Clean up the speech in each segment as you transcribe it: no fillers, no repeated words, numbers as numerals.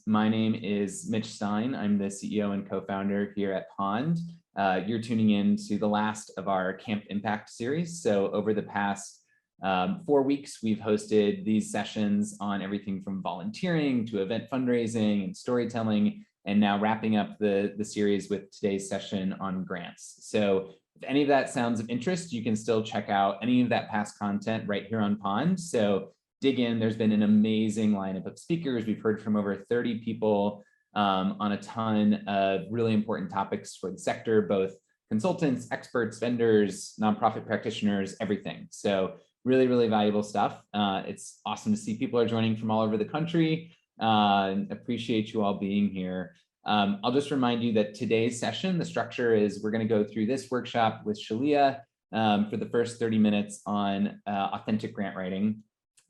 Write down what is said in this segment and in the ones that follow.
My name is Mitch Stein. I'm the CEO and co-founder here at Pond. You're tuning in to the last of our Camp Impact series. So over the past 4 weeks, we've hosted these sessions on everything from volunteering to event fundraising and storytelling, and now wrapping up the series with today's session on grants. So if any of that sounds of interest, you can still check out any of that past content right here on Pond. So dig in. There's been an amazing lineup of speakers. We've heard from over 30 people on a ton of really important topics for the sector, both consultants, experts, vendors, nonprofit practitioners, everything. So really, really valuable stuff. It's awesome to see people are joining from all over the country. Appreciate you all being here. I'll just remind you that today's session, the structure is we're going to go through this workshop with Shalia for the first 30 minutes on authentic grant writing.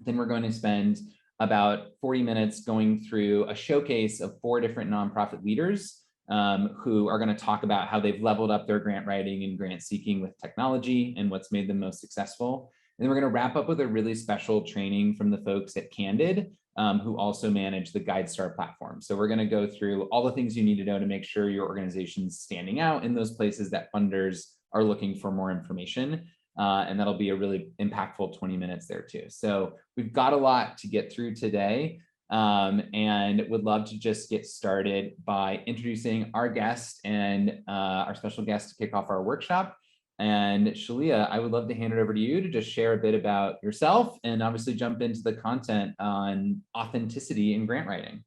Then we're going to spend about 40 minutes going through a showcase of 4 different nonprofit leaders who are going to talk about how they've leveled up their grant writing and grant seeking with technology and what's made them most successful. And then we're going to wrap up with a really special training from the folks at Candid, who also manage the GuideStar platform. So we're going to go through all the things you need to know to make sure your organization's standing out in those places that funders are looking for more information. And that'll be a really impactful 20 minutes there too. So we've got a lot to get through today, and would love to just get started by introducing our guest and our special guest to kick off our workshop. And Shalia, I would love to hand it over to you to just share a bit about yourself and obviously jump into the content on authenticity in grant writing.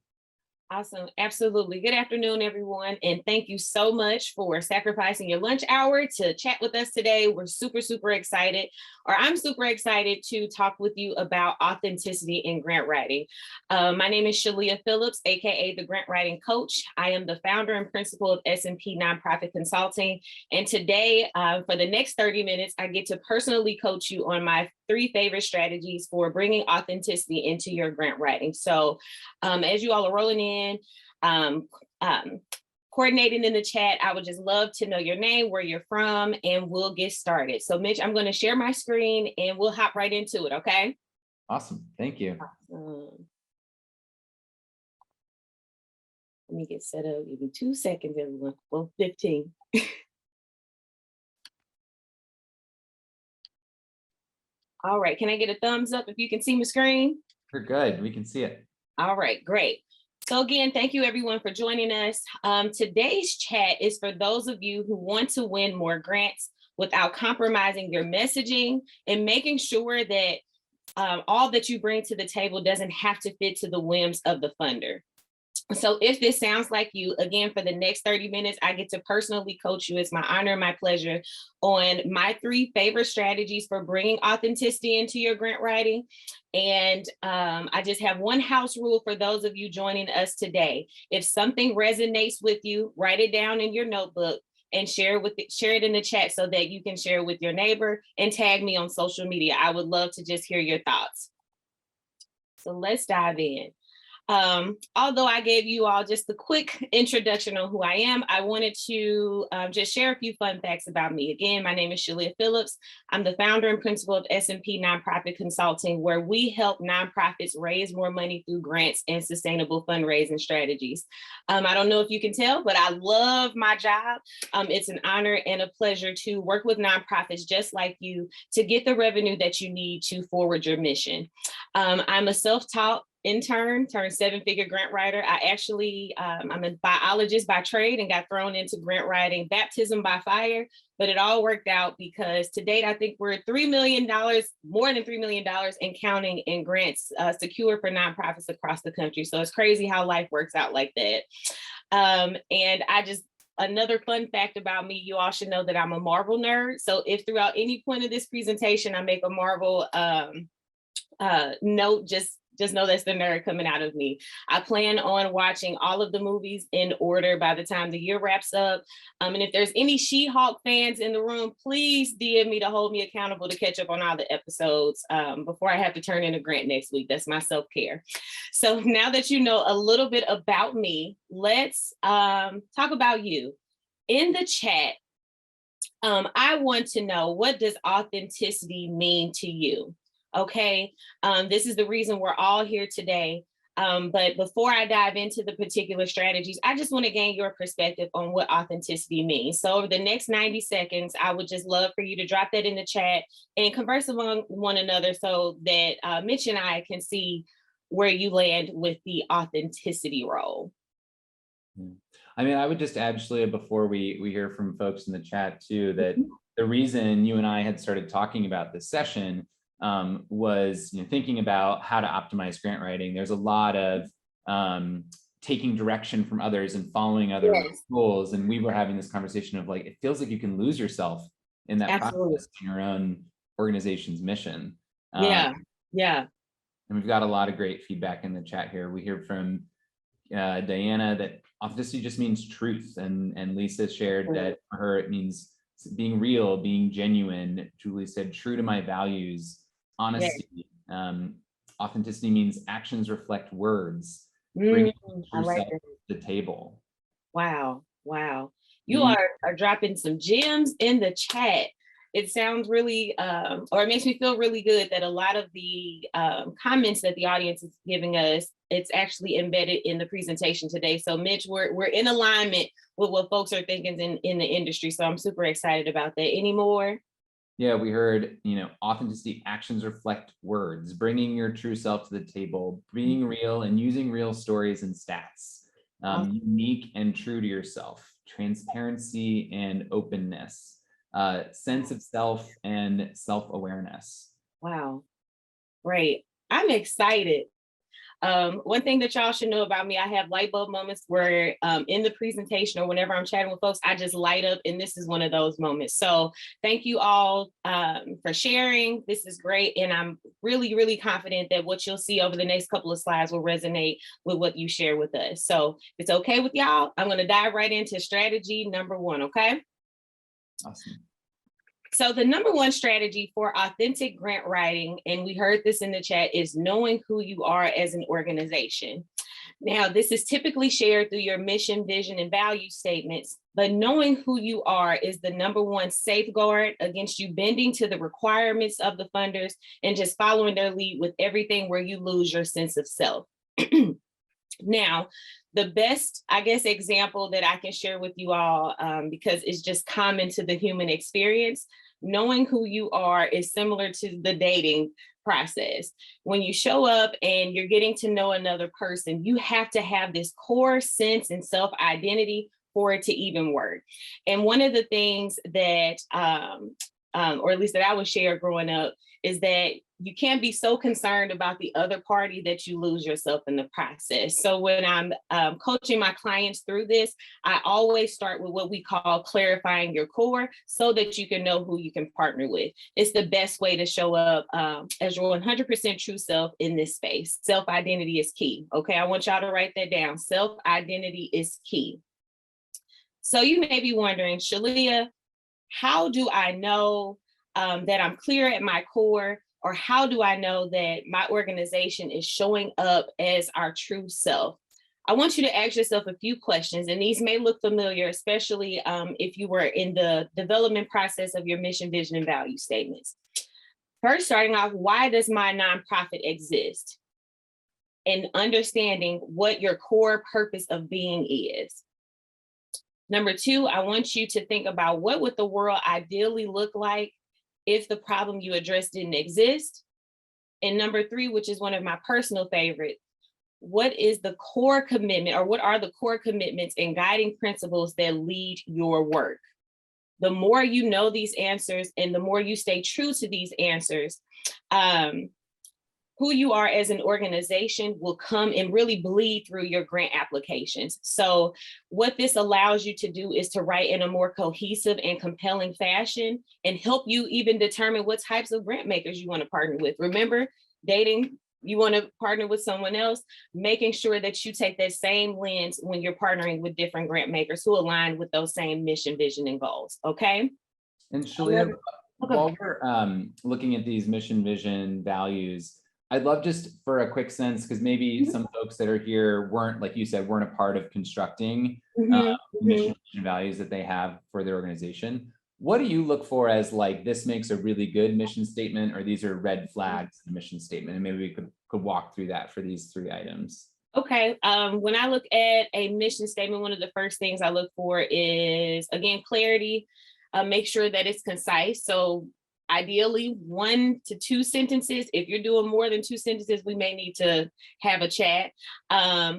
Awesome. Absolutely. Good afternoon, everyone. And thank you so much for sacrificing your lunch hour to chat with us today. We're super, super excited, or I'm super excited to talk with you about authenticity in grant writing. My name is Shalia Phillips, AKA the Grant Writing Coach. I am the founder and principal of S&P Nonprofit Consulting. And today, for the next 30 minutes, I get to personally coach you on my 3 favorite strategies for bringing authenticity into your grant writing. So as you all are rolling in, coordinating in the chat, I would just love to know your name, where you're from, and we'll get started. So Mitch, I'm going to share my screen and we'll hop right into it, okay? Awesome. Thank you. Awesome. Let me get set up. Give me 2 seconds, everyone. Well, 15. All right, can I get a thumbs up if you can see my screen? We're good. We can see it. All right, great. So again, thank you everyone for joining us. Today's chat is for those of you who want to win more grants without compromising your messaging and making sure that all that you bring to the table doesn't have to fit to the whims of the funder. So if this sounds like you, again, for the next 30 minutes, I get to personally coach you. It's my honor and my pleasure on my 3 favorite strategies for bringing authenticity into your grant writing. And I just have one house rule for those of you joining us today. If something resonates with you, write it down in your notebook and share it in the chat so that you can share it with your neighbor and tag me on social media. I would love to just hear your thoughts. So let's dive in. Although I gave you all just a quick introduction on who I am, I wanted to just share a few fun facts about me. Again, my name is Shalia Phillips. I'm the founder and principal of S&P Nonprofit Consulting, where we help nonprofits raise more money through grants and sustainable fundraising strategies. I don't know if you can tell, but I love my job. It's an honor and a pleasure to work with nonprofits just like you to get the revenue that you need to forward your mission. I'm a self-taught intern turned 7-figure grant writer. I'm a biologist by trade and got thrown into grant writing, baptism by fire, but it all worked out because to date, I think we're $3 million, more than $3 million and counting in grants secured for nonprofits across the country. So it's crazy how life works out like that. Another fun fact about me, you all should know that I'm a Marvel nerd. So if throughout any point of this presentation, I make a Marvel note, just know that's the nerd coming out of me. I plan on watching all of the movies in order by the time the year wraps up. And if there's any She-Hulk fans in the room, please DM me to hold me accountable to catch up on all the episodes before I have to turn in a grant next week. That's my self-care. So now that you know a little bit about me, let's talk about you. In the chat, I want to know, what does authenticity mean to you? Okay, this is the reason we're all here today. But before I dive into the particular strategies, I just want to gain your perspective on what authenticity means. So over the next 90 seconds, I would just love for you to drop that in the chat and converse among one another so that Mitch and I can see where you land with the authenticity role. I mean, I would just add, Shalia, before we hear from folks in the chat too, that the reason you and I had started talking about this session was thinking about how to optimize grant writing. There's a lot of taking direction from others and following other rules. And we were having this conversation of like, it feels like you can lose yourself in that process in your own organization's mission. Yeah. And we've got a lot of great feedback in the chat here. We hear from Diana that authenticity just means truth. And Lisa shared that for her, it means being real, being genuine. Julie said, true to my values. Honesty. Authenticity means actions reflect words. Bring true self to the table. Wow. You are dropping some gems in the chat. It sounds really, or it makes me feel really good that a lot of the comments that the audience is giving us, it's actually embedded in the presentation today. So Mitch, we're in alignment with what folks are thinking in the industry. So I'm super excited about that. Any more? Yeah, we heard, authenticity, actions reflect words, bringing your true self to the table, being real and using real stories and stats, unique and true to yourself, transparency and openness, sense of self and self-awareness. Wow, great. I'm excited. One thing that y'all should know about me, I have light bulb moments where in the presentation or whenever I'm chatting with folks, I just light up, and this is one of those moments. So thank you all for sharing. This is great. And I'm really, really confident that what you'll see over the next couple of slides will resonate with what you share with us. So if it's okay with y'all, I'm going to dive right into strategy number 1, okay? Awesome. So the number 1 strategy for authentic grant writing, and we heard this in the chat, is knowing who you are as an organization. Now, this is typically shared through your mission, vision, and value statements, but knowing who you are is the number 1 safeguard against you bending to the requirements of the funders and just following their lead with everything where you lose your sense of self. Now, the best, I guess, example that I can share with you all, because it's just common to the human experience, knowing who you are is similar to the dating process. When you show up and you're getting to know another person, you have to have this core sense and self-identity for it to even work. And one of the things that, or at least that I would share growing up, is that you can't be so concerned about the other party that you lose yourself in the process. So when I'm coaching my clients through this, I always start with what we call clarifying your core so that you can know who you can partner with. It's the best way to show up as your 100% true self in this space. Self-identity is key. Okay, I want y'all to write that down. Self-identity is key. So you may be wondering, Shalia, how do I know that I'm clear at my core? Or how do I know that my organization is showing up as our true self? I want you to ask yourself a few questions, and these may look familiar, especially if you were in the development process of your mission, vision, and value statements. First, starting off, why does my nonprofit exist? And understanding what your core purpose of being is. Number 2, I want you to think about what would the world ideally look like if the problem you address didn't exist. And number 3, which is one of my personal favorites, what is the core commitment, or what are the core commitments and guiding principles that lead your work? The more you know these answers and the more you stay true to these answers, who you are as an organization will come and really bleed through your grant applications. So what this allows you to do is to write in a more cohesive and compelling fashion and help you even determine what types of grant makers you want to partner with. Remember, dating, you want to partner with someone else, making sure that you take that same lens when you're partnering with different grant makers who align with those same mission, vision, and goals, okay? And Shalia, while we're looking at these mission, vision, values, I'd love just for a quick sense, because maybe some folks that are here weren't, like you said, weren't a part of constructing mission and values that they have for their organization. what do you look for as like, this makes a really good mission statement, or these are red flags in the mission statement? And maybe we could walk through that for these 3 items. Okay. When I look at a mission statement, one of the first things I look for is, again, clarity. Make sure that it's concise. So ideally 1 to 2 sentences. If you're doing more than 2 sentences, we may need to have a chat.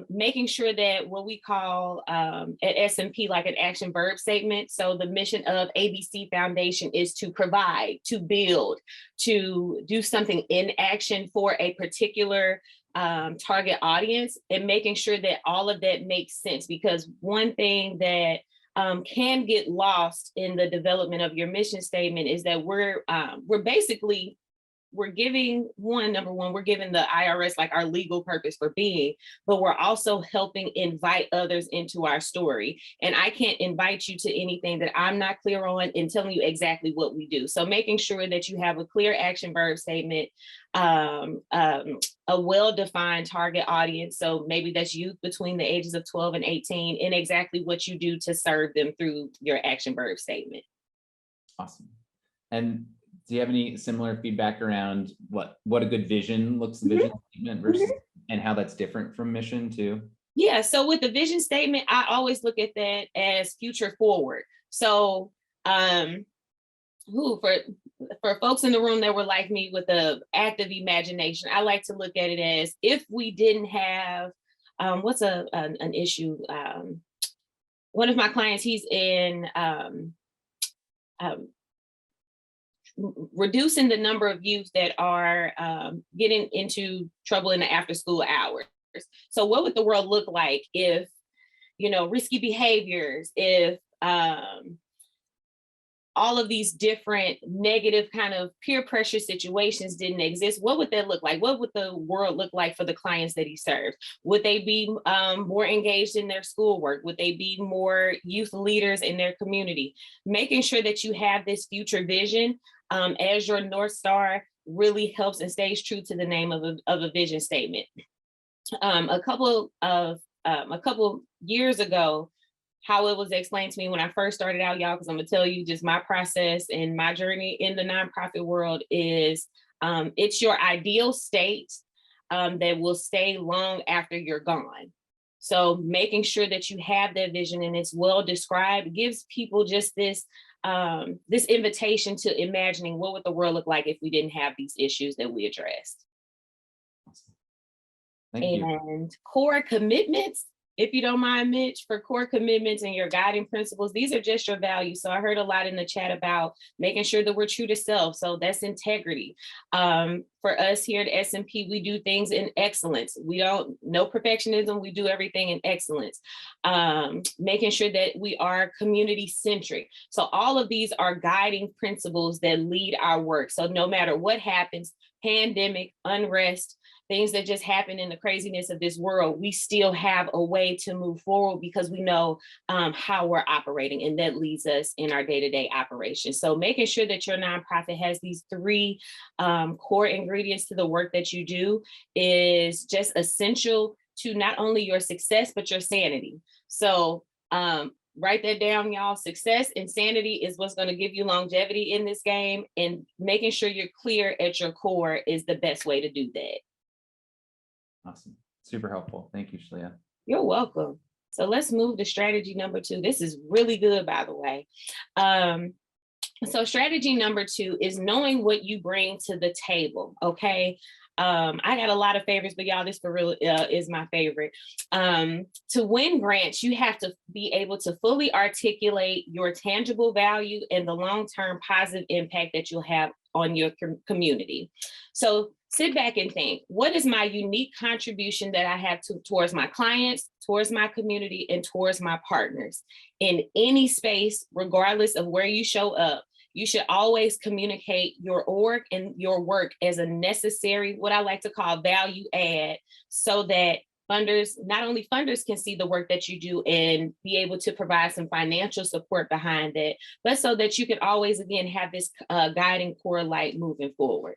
Making sure that what we call at S&P, like an action verb statement. So the mission of ABC Foundation is to provide, to build, to do something in action for a particular target audience, and making sure that all of that makes sense. Because one thing that can get lost in the development of your mission statement is that we're basically, we're giving number one, we're giving the IRS like our legal purpose for being, but we're also helping invite others into our story. And I can't invite you to anything that I'm not clear on and telling you exactly what we do. So making sure that you have a clear action verb statement, a well-defined target audience. So maybe that's youth between the ages of 12 and 18, and exactly what you do to serve them through your action verb statement. Awesome. And do you have any similar feedback around what a good vision looks, the vision statement versus, and how that's different from mission too? Yeah, so with the vision statement, I always look at that as future forward. So for folks in the room that were like me with the active imagination, I like to look at it as, if we didn't have what's an issue. One of my clients, he's in reducing the number of youth that are getting into trouble in the after school hours. So what would the world look like if, risky behaviors, if all of these different negative kind of peer pressure situations didn't exist? What would that look like? What would the world look like for the clients that he serves? Would they be more engaged in their schoolwork? Would they be more youth leaders in their community? Making sure that you have this future vision as your North Star really helps and stays true to the name of a vision statement. A couple years ago, how it was explained to me when I first started out, y'all, because I'm gonna tell you just my process and my journey in the nonprofit world is, it's your ideal state that will stay long after you're gone. So making sure that you have that vision and it's well described gives people just this invitation to imagining what would the world look like if we didn't have these issues that we addressed. Thank you. And core commitments, if you don't mind, Mitch, for core commitments and your guiding principles, these are just your values. So I heard a lot in the chat about making sure that we're true to self. So that's integrity. For us here at S&P, we do things in excellence. We don't, no perfectionism, we do everything in excellence. Making sure that we are community centric. So all of these are guiding principles that lead our work. So no matter what happens, pandemic, unrest, things that just happen in the craziness of this world, we still have a way to move forward because we know how we're operating, and that leads us in our day-to-day operations. So making sure that your nonprofit has these 3 core ingredients to the work that you do is just essential to not only your success, but your sanity. So write that down, y'all. Success and sanity is what's going to give you longevity in this game, and making sure you're clear at your core is the best way to do that. Awesome. Super helpful. Thank you, Shalia. You're welcome. So let's move to strategy number 2. This is really good, by the way. So strategy number 2 is knowing what you bring to the table. Okay. I got a lot of favorites, but y'all, this for real is my favorite. To win grants, you have to be able to fully articulate your tangible value and the long-term positive impact that you'll have on your community. So sit back and think, what is my unique contribution that I have towards my clients, towards my community, and towards my partners? In any space, regardless of where you show up, you should always communicate your org and your work as a necessary, what I like to call value add, so that funders, not only funders can see the work that you do and be able to provide some financial support behind it, but so that you can always, again, have this guiding core light moving forward.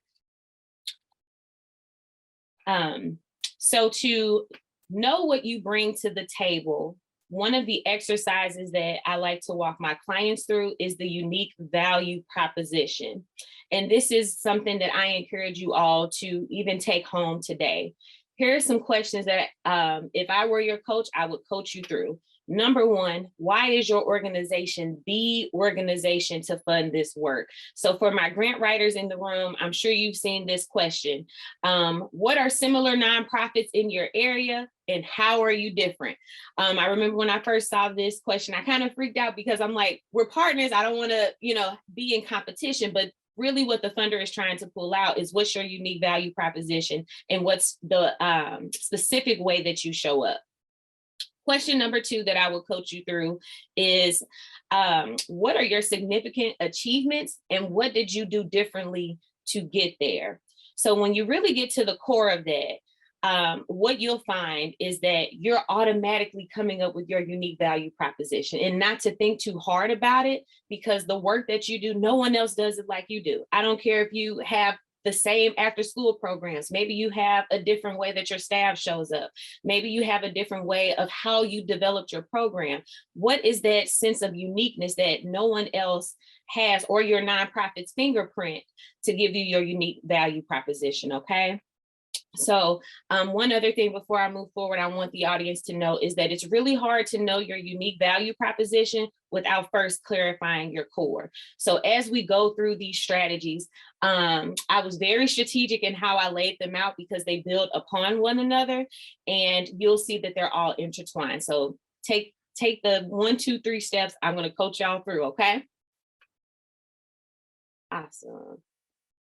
So to know what you bring to the table, one of the exercises that I like to walk my clients through is the unique value proposition. And this is something that I encourage you all to even take home today. Here are some questions that if I were your coach, I would coach you through. Number one, why is your organization the organization to fund this work? So for my grant writers in the room, I'm sure you've seen this question. What are similar nonprofits in your area and how are you different? I remember when I first saw this question, I kind of freaked out because I'm like, we're partners. I don't want to, be in competition, but really what the funder is trying to pull out is what's your unique value proposition and what's the specific way that you show up. Question number two that I will coach you through is what are your significant achievements and what did you do differently to get there? So when you really get to the core of that, what you'll find is that you're automatically coming up with your unique value proposition and not to think too hard about it because the work that you do, no one else does it like you do. I don't care if you have the same after school programs. Maybe you have a different way that your staff shows up. Maybe you have a different way of how you developed your program. What is that sense of uniqueness that no one else has or your nonprofit's fingerprint to give you your unique value proposition, okay? So one other thing before I move forward, I want the audience to know is that it's really hard to know your unique value proposition without first clarifying your core. So as we go through these strategies, I was very strategic in how I laid them out because they build upon one another and you'll see that they're all intertwined. So take the 1, 2, 3 steps. I'm going to coach y'all through, okay? Awesome.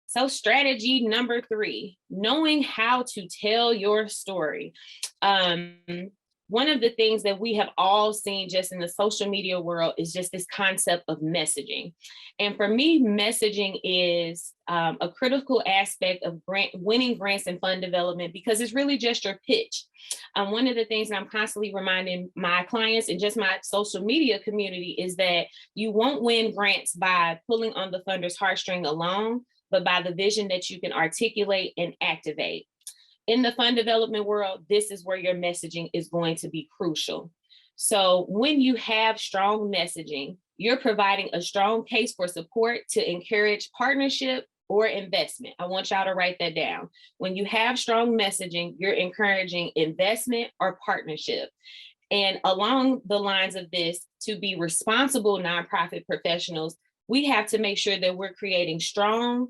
So strategy number 3, knowing how to tell your story. One of the things that we have all seen just in the social media world is just this concept of messaging. And for me, messaging is a critical aspect of winning grants and fund development because it's really just your pitch. One of the things that I'm constantly reminding my clients and just my social media community is that you won't win grants by pulling on the funder's heartstring alone, but by the vision that you can articulate and activate. In the fund development world, this is where your messaging is going to be crucial. So when you have strong messaging, you're providing a strong case for support to encourage partnership or investment. I want y'all to write that down. When you have strong messaging, you're encouraging investment or partnership. And along the lines of this, to be responsible nonprofit professionals, we have to make sure that we're creating strong,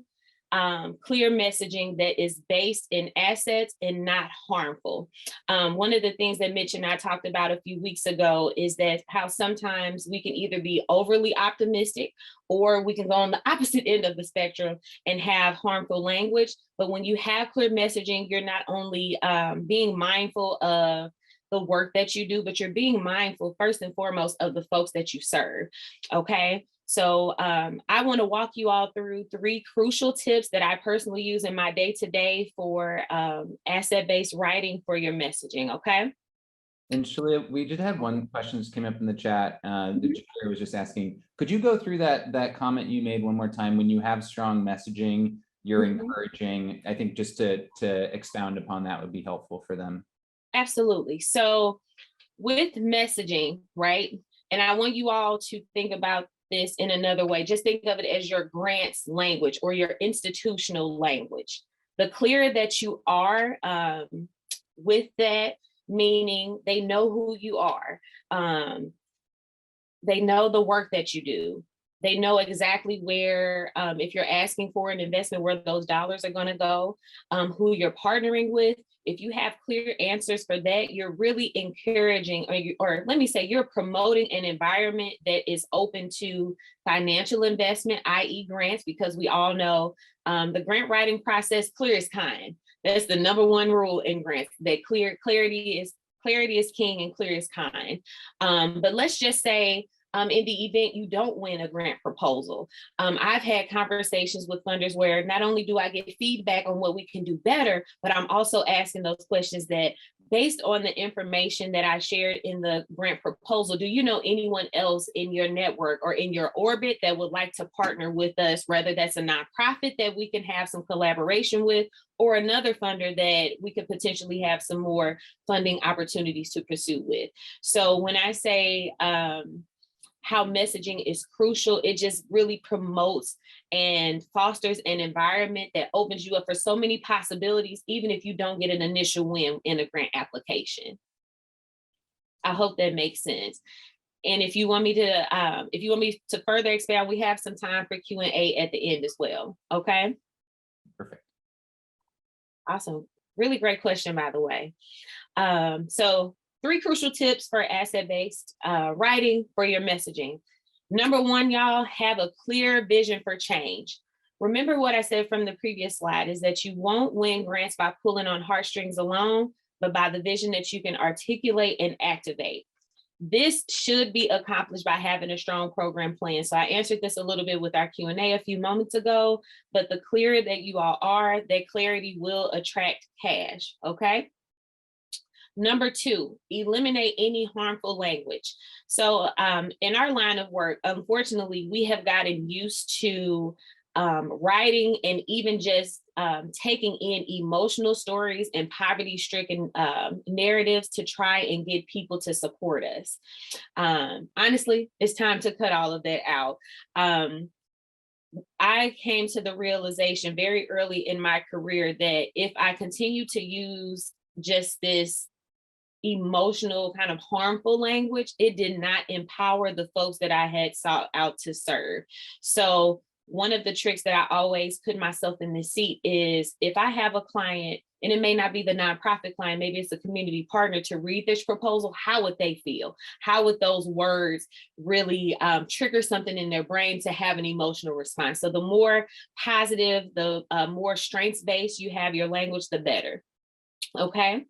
clear messaging that is based in assets and not harmful. One of the things that Mitch and I talked about a few weeks ago is that how sometimes we can either be overly optimistic or we can go on the opposite end of the spectrum and have harmful language. But when you have clear messaging, you're not only being mindful of the work that you do, but you're being mindful first and foremost of the folks that you serve, okay? So I want to walk you all through 3 crucial tips that I personally use in my day-to-day for asset-based writing for your messaging, okay? And Shalia, we did have one question that came up in the chat. The chair was just asking, could you go through that comment you made one more time? When you have strong messaging, you're encouraging, I think just to expound upon that would be helpful for them. Absolutely. So with messaging, right? And I want you all to think about this in another way. Just think of it as your grants language or your institutional language. The clearer that you are with that, meaning they know who you are. They know the work that you do. They know exactly where, if you're asking for an investment, where those dollars are going to go, who you're partnering with. If you have clear answers for that, you're really encouraging, or let me say, you're promoting an environment that is open to financial investment, i.e. grants, because we all know the grant writing process, clear is kind. That's the #1 rule in grants, that clarity is king and clear is kind. But let's just say, in the event you don't win a grant proposal. I've had conversations with funders where not only do I get feedback on what we can do better, but I'm also asking those questions that based on the information that I shared in the grant proposal, do you know anyone else in your network or in your orbit that would like to partner with us, whether that's a nonprofit that we can have some collaboration with, or another funder that we could potentially have some more funding opportunities to pursue with? So when I say how messaging is crucial, it just really promotes and fosters an environment that opens you up for so many possibilities, even if you don't get an initial win in a grant application. I hope that makes sense. And if you want me to further expand, we have some time for Q&A at the end as well. Okay. Perfect. Awesome. Really great question, by the way. So 3 crucial tips for asset-based writing for your messaging. Number 1, y'all, have a clear vision for change. Remember what I said from the previous slide is that you won't win grants by pulling on heartstrings alone, but by the vision that you can articulate and activate. This should be accomplished by having a strong program plan. So I answered this a little bit with our Q&A a few moments ago, but the clearer that you all are, that clarity will attract cash, okay? Number 2, eliminate any harmful language. So in our line of work, unfortunately, we have gotten used to writing and even just taking in emotional stories and poverty-stricken narratives to try and get people to support us. Honestly, it's time to cut all of that out. I came to the realization very early in my career that if I continue to use just this emotional kind of harmful language, it did not empower the folks that I had sought out to serve. So one of the tricks that I always put myself in this seat is if I have a client, and it may not be the nonprofit client, maybe it's a community partner, to read this proposal, how would they feel? How would those words really trigger something in their brain to have an emotional response? So the more positive, the more strengths-based you have your language, the better. Okay.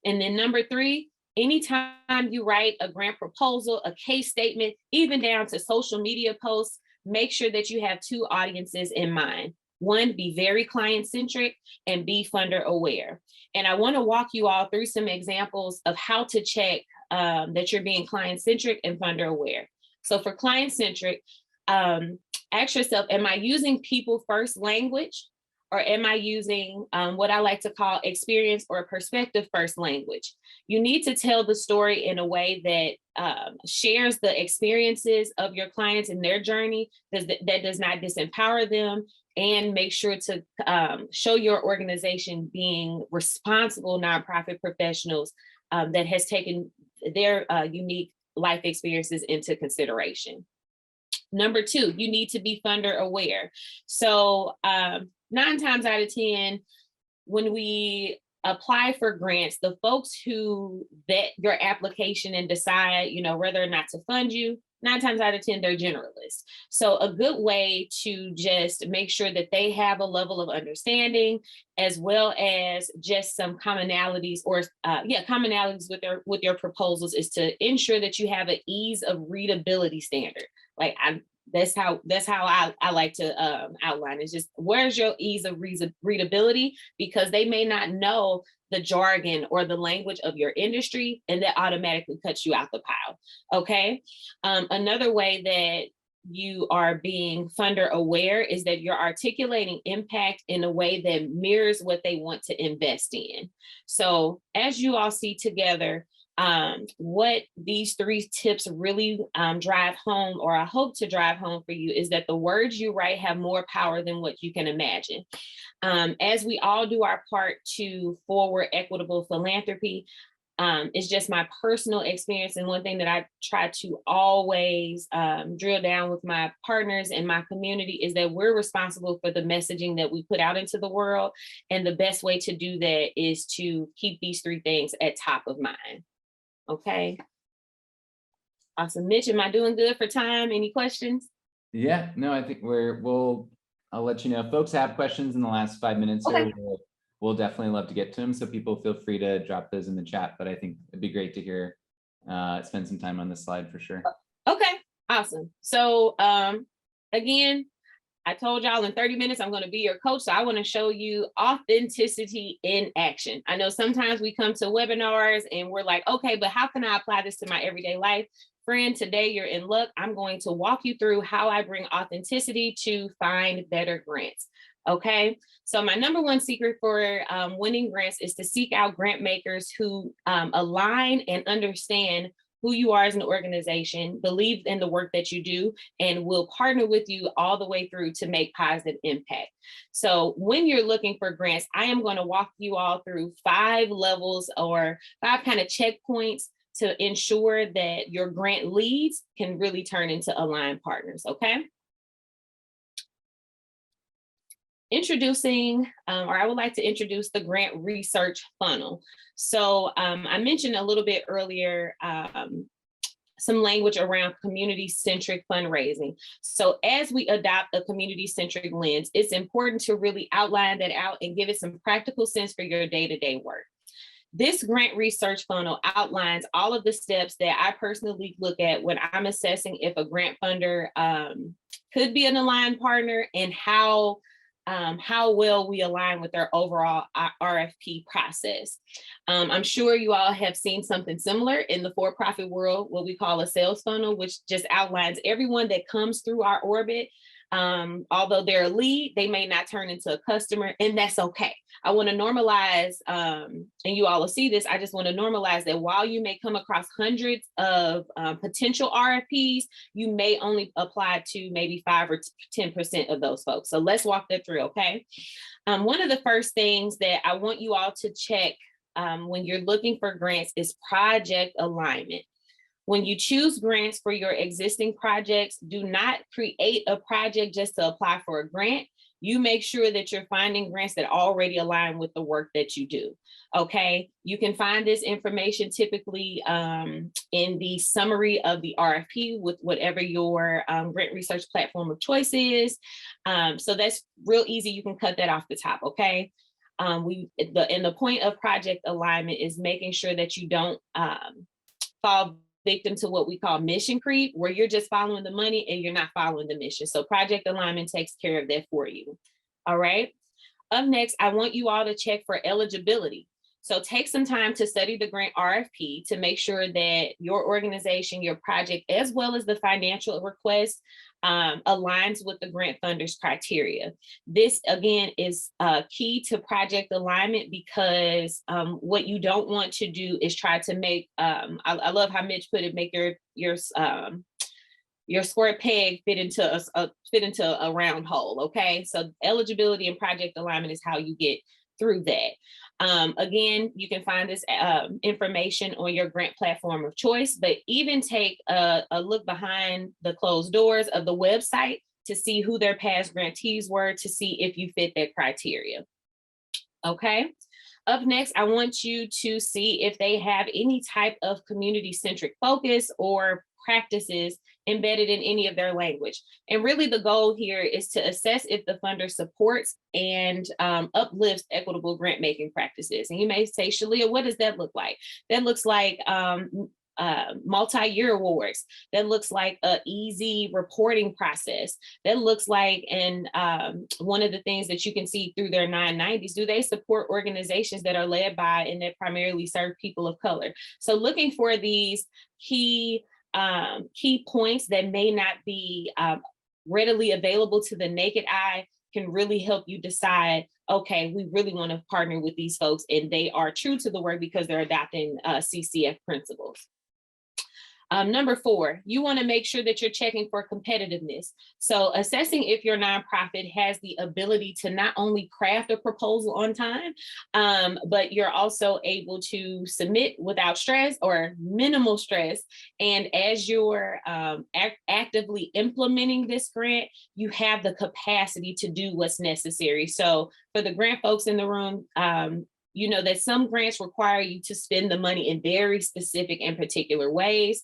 And then number 3, anytime you write a grant proposal, a case statement, even down to social media posts, make sure that you have 2 audiences in mind. 1, be very client-centric, and be funder aware. And I want to walk you all through some examples of how to check that you're being client-centric and funder aware. So for client-centric, ask yourself, am I using people first language? Or am I using what I like to call experience or perspective first language? You need to tell the story in a way that shares the experiences of your clients and their journey, that does not disempower them, and make sure to show your organization being responsible nonprofit professionals that has taken their unique life experiences into consideration. Number 2, you need to be funder aware. So 9 times out of 10, when we apply for grants, the folks who vet your application and decide, whether or not to fund you, 9 times out of 10, they're generalists. So a good way to just make sure that they have a level of understanding, as well as just some commonalities commonalities with your proposals, is to ensure that you have an ease of readability standard. Like that's how I like to outline. It's just, where's your ease of readability? Because they may not know the jargon or the language of your industry, and that automatically cuts you out the pile. Okay. Another way that you are being funder aware is that you're articulating impact in a way that mirrors what they want to invest in. So as you all see together, what these 3 tips really drive home, or I hope to drive home for you, is that the words you write have more power than what you can imagine. As we all do our part to forward equitable philanthropy, it's just my personal experience, and one thing that I try to always drill down with my partners and my community is that we're responsible for the messaging that we put out into the world, and the best way to do that is to keep these 3 things at top of mind. Okay. Awesome. Mitch, am I doing good for time? Any questions? Yeah, no, I think I'll let you know if folks have questions in the last 5 minutes here. Okay. We'll definitely love to get to them. So people feel free to drop those in the chat, but I think it'd be great to hear, spend some time on this slide for sure. Okay, awesome. So again, I told y'all in 30 minutes, I'm going to be your coach. So I want to show you authenticity in action. I know sometimes we come to webinars and we're like, okay, but how can I apply this to my everyday life? Friend, today you're in luck. I'm going to walk you through how I bring authenticity to find better grants. Okay, so my number one secret for winning grants is to seek out grant makers who align and understand who you are as an organization, believe in the work that you do, and will partner with you all the way through to make positive impact. So when you're looking for grants, I am going to walk you all through 5 levels or 5 kind of checkpoints to ensure that your grant leads can really turn into aligned partners, okay? Introducing, or I would like to introduce the grant research funnel. So I mentioned a little bit earlier, some language around community-centric fundraising. So as we adopt a community-centric lens, it's important to really outline that out and give it some practical sense for your day-to-day work. This grant research funnel outlines all of the steps that I personally look at when I'm assessing if a grant funder could be an aligned partner and how well we align with their overall RFP process. I'm sure you all have seen something similar in the for-profit world, what we call a sales funnel, which just outlines everyone that comes through our orbit. Although they're a lead, they may not turn into a customer, and that's okay. I want to normalize, and you all will see this, I just want to normalize that while you may come across hundreds of potential RFPs, you may only apply to maybe 5 or 10% of those folks. So let's walk that through, okay? One of the first things that I want you all to check when you're looking for grants is project alignment. When you choose grants for your existing projects, do not create a project just to apply for a grant. You make sure that you're finding grants that already align with the work that you do, okay? You can find this information typically in the summary of the RFP with whatever your grant research platform of choice is. So that's real easy. You can cut that off the top, okay? And the point of project alignment is making sure that you don't fall victim to what we call mission creep, where you're just following the money and you're not following the mission. So project alignment takes care of that for you. All right. Up next, I want you all to check for eligibility. So take some time to study the grant RFP to make sure that your organization, your project, as well as the financial request aligns with the grant funder's criteria. This, again, is key to project alignment because what you don't want to do is try to make, I love how Mitch put it, make your square peg fit into a round hole, okay? So eligibility and project alignment is how you get through that. Again, you can find this information on your grant platform of choice, but even take a look behind the closed doors of the website to see who their past grantees were, to see if you fit that criteria. Okay. Up next, I want you to see if they have any type of community-centric focus or practices embedded in any of their language. And really the goal here is to assess if the funder supports and uplifts equitable grant making practices. And you may say, Shalia, what does that look like? That looks like multi-year awards. That looks like an easy reporting process. That looks like, and one of the things that you can see through their 990s, do they support organizations that are led by and that primarily serve people of color? So looking for these key points that may not be readily available to the naked eye can really help you decide, okay, we really want to partner with these folks and they are true to the work because they're adopting CCF principles. Number 4, you want to make sure that you're checking for competitiveness. So assessing if your nonprofit has the ability to not only craft a proposal on time, but you're also able to submit without stress or minimal stress. And as you're actively implementing this grant, you have the capacity to do what's necessary. So for the grant folks in the room, you know that some grants require you to spend the money in very specific and particular ways.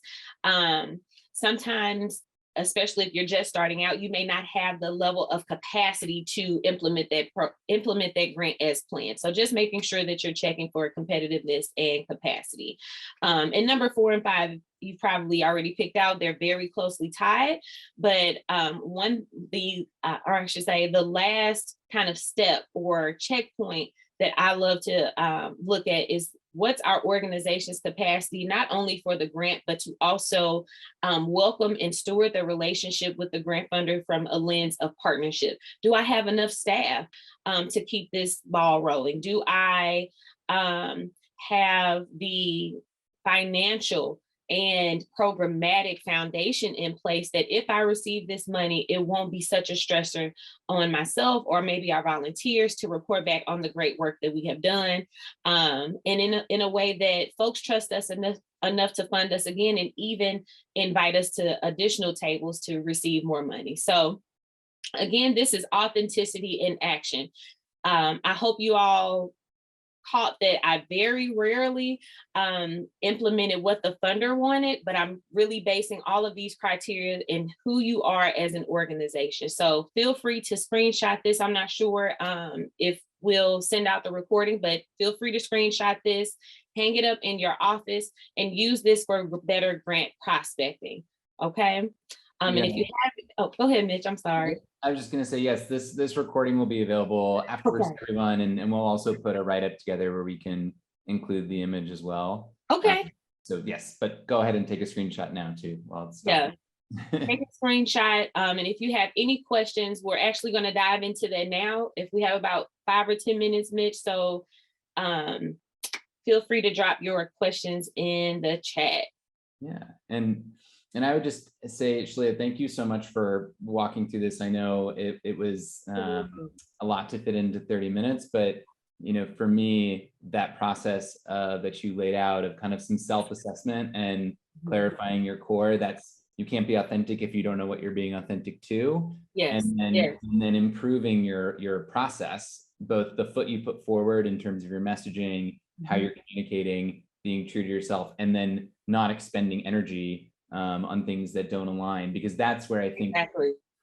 Sometimes especially if you're just starting out, you may not have the level of capacity to implement that grant as planned. So just making sure that you're checking for competitiveness and capacity. And number 4 and 5, you've probably already picked out. They're very closely tied, but or I should say, the last kind of step or checkpoint that I love to look at is what's our organization's capacity, not only for the grant, but to also welcome and steward the relationship with the grant funder from a lens of partnership. Do I have enough staff to keep this ball rolling? Do I have the financial and programmatic foundation in place that if I receive this money, it won't be such a stressor on myself or maybe our volunteers to report back on the great work that we have done. And in a way that folks trust us enough to fund us again and even invite us to additional tables to receive more money. So again, this is authenticity in action. I hope you all caught that I very rarely implemented what the funder wanted, but I'm really basing all of these criteria in who you are as an organization. So feel free to screenshot this. I'm not sure if we'll send out the recording, but feel free to screenshot this, hang it up in your office, and use this for better grant prospecting. Okay. And if you have, go ahead, Mitch, I'm sorry. I was just going to say, yes, this recording will be available afterwards to everyone, and we'll also put a write-up together where we can include the image as well. Okay. So yes, but go ahead and take a screenshot now too while it's done. Take a screenshot. And if you have any questions, we're actually going to dive into that now. If we have about 5 or 10 minutes, Mitch, so feel free to drop your questions in the chat. Yeah, and I would just say, Shalia, thank you so much for walking through this. I know it was a lot to fit into 30 minutes, but for me, that process that you laid out of kind of some self-assessment and clarifying your core, you can't be authentic if you don't know what you're being authentic to. Yes. And then improving your process, both the foot you put forward in terms of your messaging, how you're communicating, being true to yourself, and then not expending energy on things that don't align, because that's where I think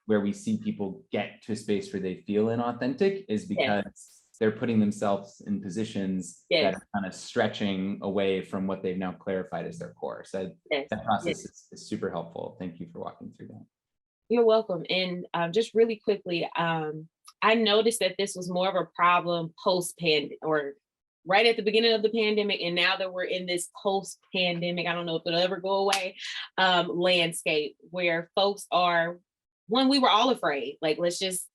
where we see people get to a space where they feel inauthentic is because they're putting themselves in positions that are kind of stretching away from what they've now clarified as their core. So that process is super helpful. Thank you for walking through that. You're welcome. And just really quickly, I noticed that this was more of a problem post-pandemic, or right at the beginning of the pandemic, and now that we're in this post-pandemic, I don't know if it'll ever go away, landscape where folks are, we were all afraid, like, let's just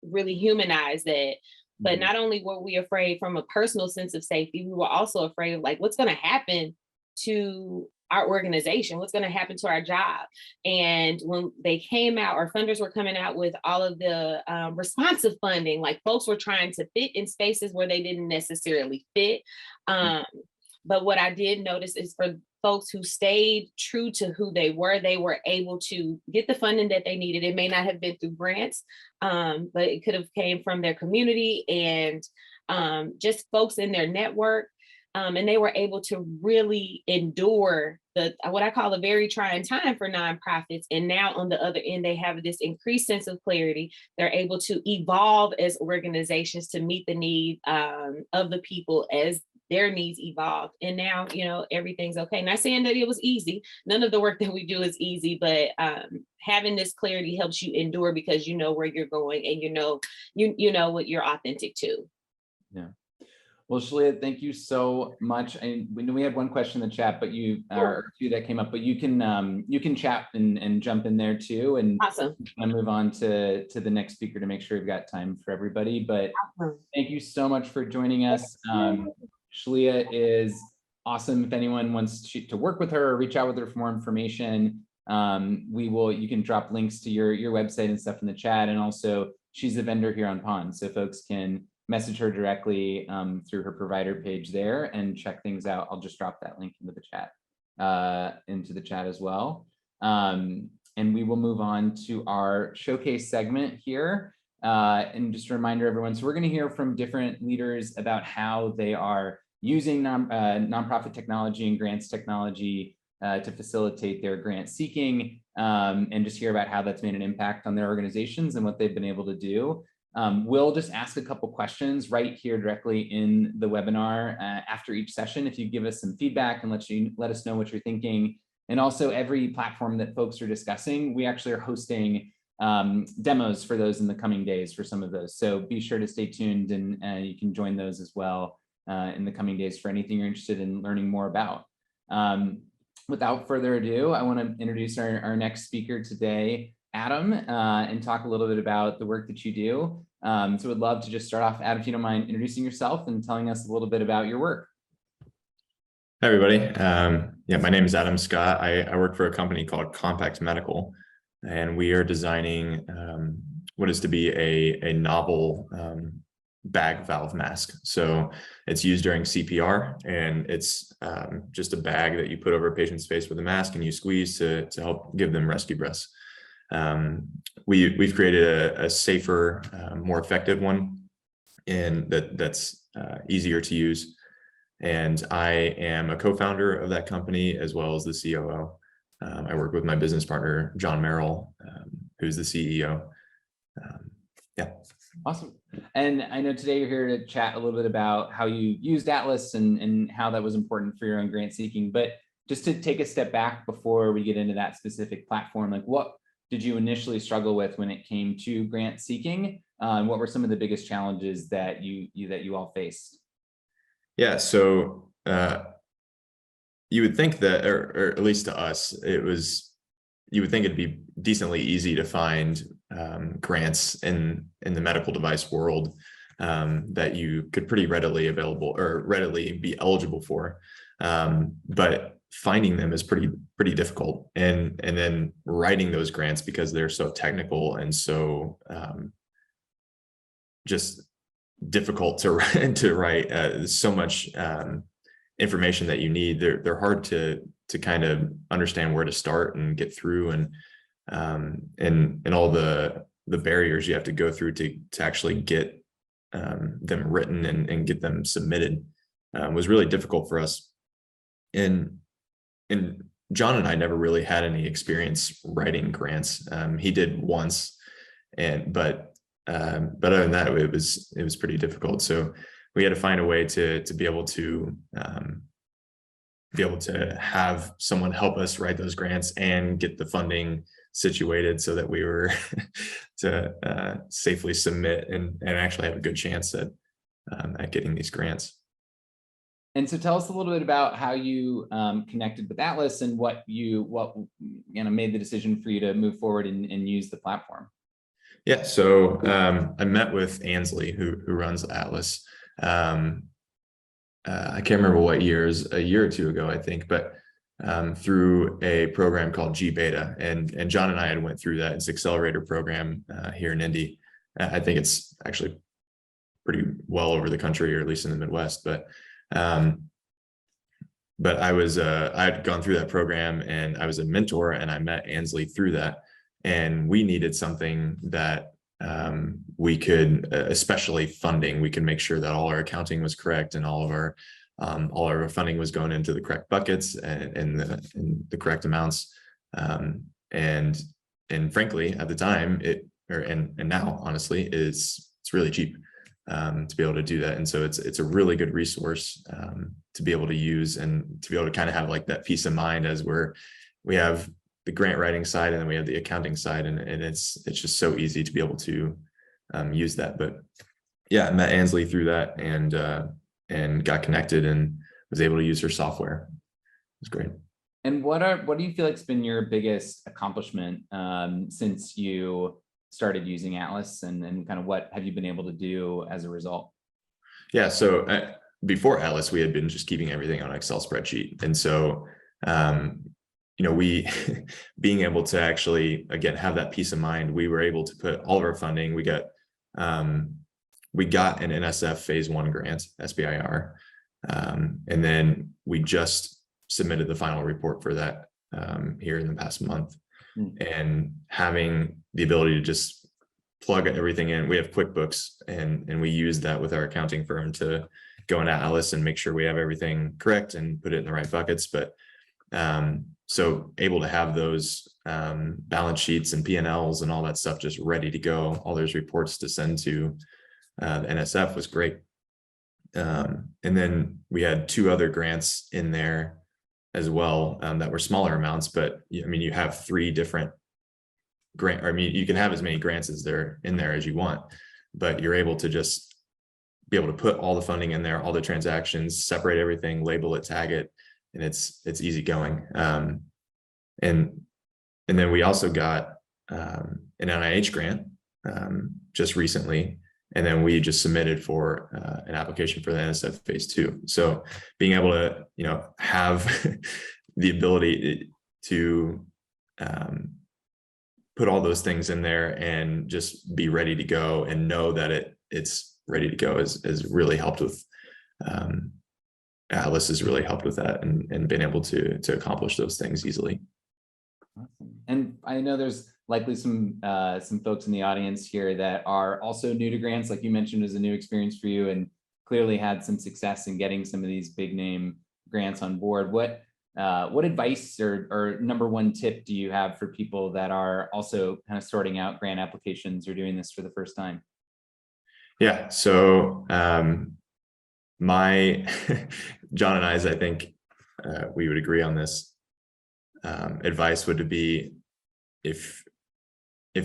really humanize that. But not only were we afraid from a personal sense of safety, we were also afraid of like, what's going to happen to our organization, what's going to happen to our job. And when they came out, our funders were coming out with all of the responsive funding, like folks were trying to fit in spaces where they didn't necessarily fit. But what I did notice is for folks who stayed true to who they were able to get the funding that they needed. It may not have been through grants, but it could have came from their community and just folks in their network. And they were able to really endure what I call a very trying time for nonprofits. And now on the other end, they have this increased sense of clarity. They're able to evolve as organizations to meet the need of the people as their needs evolved. And now, everything's okay. Not saying that it was easy. None of the work that we do is easy, but having this clarity helps you endure because you know where you're going and you know what you're authentic to. Yeah. Well, Shalia, thank you so much. And we had one question in the chat, but or two that came up, but you can chat and jump in there too. And awesome. I'm move on to the next speaker to make sure we've got time for everybody. But thank you so much for joining us. Shalia is awesome. If anyone wants to work with her or reach out with her for more information, you can drop links to your website and stuff in the chat. And also she's a vendor here on Pond, so folks can message her directly through her provider page there and check things out. I'll just drop that link into the chat as well. And we will move on to our showcase segment here. And just a reminder, everyone, so we're going to hear from different leaders about how they are using nonprofit technology and grants technology to facilitate their grant seeking, and just hear about how that's made an impact on their organizations and what they've been able to do. We'll just ask a couple questions right here directly in the webinar after each session. If you give us some feedback and let us know what you're thinking. And also every platform that folks are discussing, we actually are hosting demos for those in the coming days for some of those. So be sure to stay tuned, and you can join those as well in the coming days for anything you're interested in learning more about. Without further ado, I want to introduce our next speaker today, Adam, and talk a little bit about the work that you do. So would love to just start off, Adam, if you don't mind introducing yourself and telling us a little bit about your work. Hi, everybody. Yeah, my name is Adam Scott. I work for a company called Compact Medical, and we are designing what is to be a novel bag valve mask. So it's used during CPR, and it's just a bag that you put over a patient's face with a mask and you squeeze to help give them rescue breaths. We've created a safer, more effective one, and that's easier to use. And I am a co-founder of that company as well as the COO. I work with my business partner, John Merrill, who's the CEO. Yeah. Awesome. And I know today you're here to chat a little bit about how you used Atlas and how that was important for your own grant seeking. But just to take a step back before we get into that specific platform, like what did you initially struggle with when it came to grant seeking? And what were some of the biggest challenges that you all faced? Yeah, so you would think that, or at least to us, you would think it'd be decently easy to find grants in the medical device world that you could pretty readily be eligible for. But finding them is pretty difficult, and then writing those grants, because they're so technical and so just difficult to write, so much information that you need. They're hard to kind of understand where to start and get through, and all the barriers you have to go through to actually get them written and get them submitted was really difficult for us. And John and I never really had any experience writing grants. He did once, but other than that, it was pretty difficult. So we had to find a way to be able to have someone help us write those grants and get the funding situated so that we were to safely submit and actually have a good chance at getting these grants. And so tell us a little bit about how you connected with Atlas and what made the decision for you to move forward and use the platform. Yeah, so I met with Ansley, who runs Atlas. I can't remember what years, a year or two ago, I think, but through a program called G-Beta, and John and I had went through that. It's an accelerator program here in Indy. I think it's actually pretty well over the country, or at least in the Midwest. But I had gone through that program, and I was a mentor, and I met Ansley through that. And we needed something that we could, especially funding, we could make sure that all our accounting was correct and all of our funding was going into the correct buckets and the correct amounts. And frankly, at the time, and now honestly, it's really cheap to be able to do that. And so it's a really good resource to be able to use, and to be able to kind of have like that peace of mind as we have the grant writing side, and then we have the accounting side, and it's just so easy to be able to use that. But yeah, I met Ansley through that, and got connected and was able to use her software. It was great. And what do you feel like's been your biggest accomplishment since you started using Atlas, and kind of what have you been able to do as a result? Yeah, so before Atlas, we had been just keeping everything on an Excel spreadsheet, and so we being able to actually, again, have that peace of mind, we were able to put all of our funding. We got an NSF phase 1 grant, SBIR, and then we just submitted the final report for that here in the past month. And having the ability to just plug everything in, we have QuickBooks, and we use that with our accounting firm to go into Atlas and make sure we have everything correct and put it in the right buckets. But So able to have those balance sheets and P&Ls and all that stuff just ready to go, all those reports to send to the NSF was great. And then we had 2 other grants in there as well that were smaller amounts, but I mean, you have 3 different grant, I mean, you can have as many grants as they're in there as you want, but you're able to just be able to put all the funding in there, all the transactions, separate everything, label it, tag it, and it's easy going. And then we also got an NIH grant just recently, and then we just submitted for an application for the NSF phase 2. So being able to, have the ability to put all those things in there and just be ready to go and know that it's ready to go has really helped with Atlas has really helped with that and been able to accomplish those things easily. Awesome. And I know there's likely some folks in the audience here that are also new to grants, like you mentioned, is a new experience for you and clearly had some success in getting some of these big name grants on board. What advice or number one tip do you have for people that are also kind of sorting out grant applications or doing this for the first time? Yeah, so my John and I think we would agree on this. Advice would be if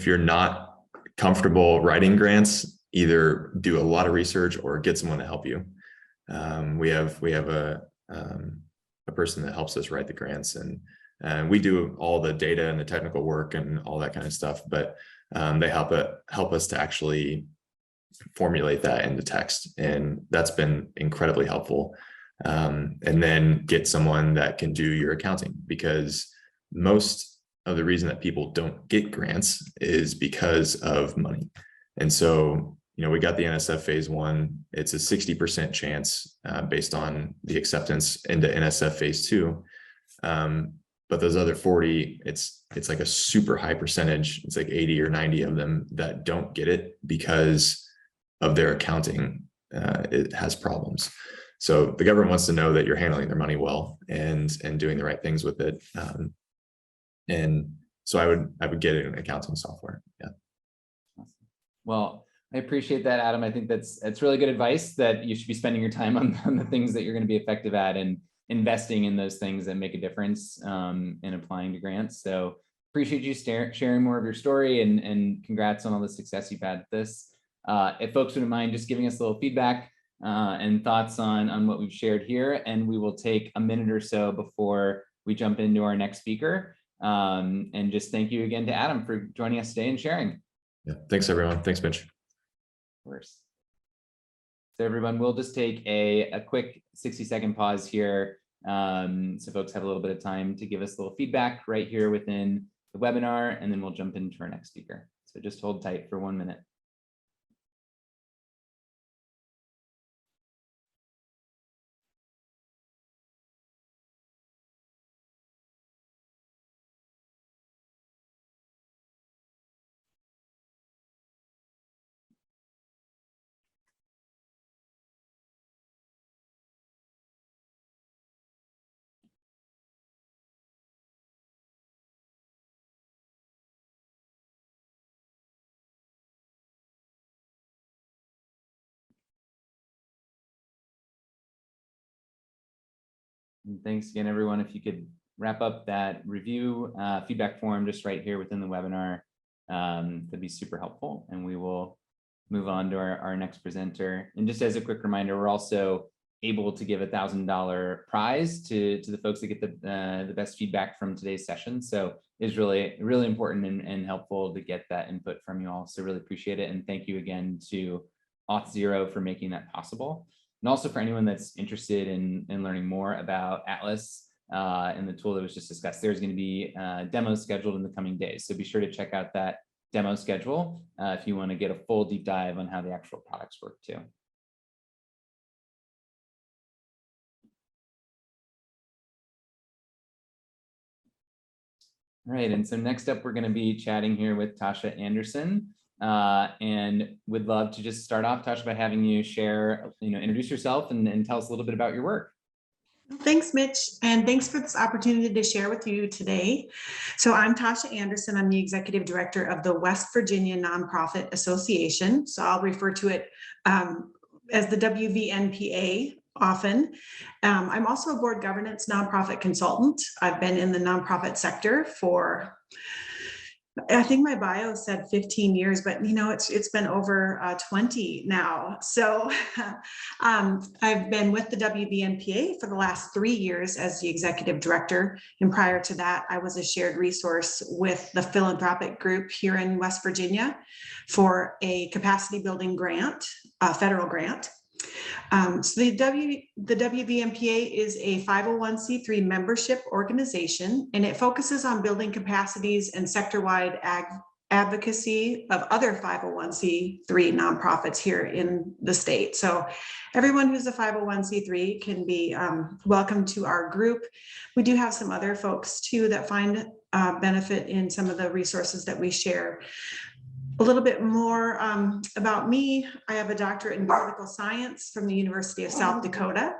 you're not comfortable writing grants, either do a lot of research or get someone to help you. We have a person that helps us write the grants, and we do all the data and the technical work and all that kind of stuff, but they help us to actually formulate that into text, and that's been incredibly helpful. And then get someone that can do your accounting, because most of the reason that people don't get grants is because of money. And so, we got the NSF phase 1, it's a 60% chance based on the acceptance into NSF phase 2. But those other 40, it's like a super high percentage. It's like 80 or 90 of them that don't get it because of their accounting. It has problems. So the government wants to know that you're handling their money well and doing the right things with it. And so I would get an accounting software. Yeah. Awesome. Well, I appreciate that, Adam. I think that's really good advice, that you should be spending your time on the things that you're going to be effective at and investing in those things that make a difference in applying to grants. So appreciate you sharing more of your story, and congrats on all the success you've had with this. If folks wouldn't mind just giving us a little feedback and thoughts on what we've shared here, and we will take a minute or so before we jump into our next speaker. And just thank you again to Adam for joining us today and sharing. Yeah, thanks everyone. Thanks, Mitch. Of course. So everyone, we'll just take a quick 60-second pause here, so folks have a little bit of time to give us a little feedback right here within the webinar, and then we'll jump into our next speaker. So just hold tight for 1 minute. And thanks again, everyone. If you could wrap up that review feedback form just right here within the webinar, that'd be super helpful. And we will move on to our next presenter. And just as a quick reminder, we're also able to give $1,000 prize to the folks that get the best feedback from today's session. So it's really important and helpful to get that input from you all. So really appreciate it. And thank you again to Auth0 for making that possible. And also for anyone that's interested in learning more about Atlas and the tool that was just discussed, there's going to be demos scheduled in the coming days. So be sure to check out that demo schedule if you want to get a full deep dive on how the actual products work too. All right, and so next up, we're going to be chatting here with Tasha Anderson, and would love to just start off, Tasha, by having you share, introduce yourself and tell us a little bit about your work. Thanks, Mitch, and thanks for this opportunity to share with you today. So I'm Tasha Anderson. I'm the Executive Director of the West Virginia Nonprofit Association. So I'll refer to it as the WVNPA often. I'm also a board governance nonprofit consultant. I've been in the nonprofit sector for, I think my bio said 15 years, but it's been over 20 now. So I've been with the WBNPA for the last 3 years as the executive director. And prior to that, I was a shared resource with the philanthropic group here in West Virginia for a capacity building grant, a federal grant. So the WVMPA is a 501c3 membership organization, and it focuses on building capacities and sector-wide advocacy of other 501c3 nonprofits here in the state. So everyone who's a 501c3 can be welcome to our group. We do have some other folks too that find benefit in some of the resources that we share. A little bit more about me. I have a doctorate in political science from the University of South Dakota.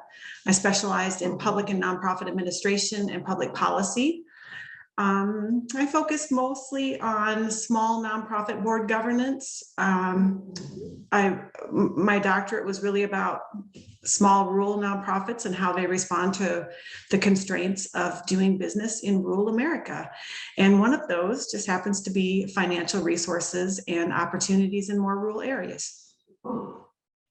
I specialized in public and nonprofit administration and public policy. I focused mostly on small nonprofit board governance. My doctorate was really about small rural nonprofits and how they respond to the constraints of doing business in rural America. And one of those just happens to be financial resources and opportunities in more rural areas.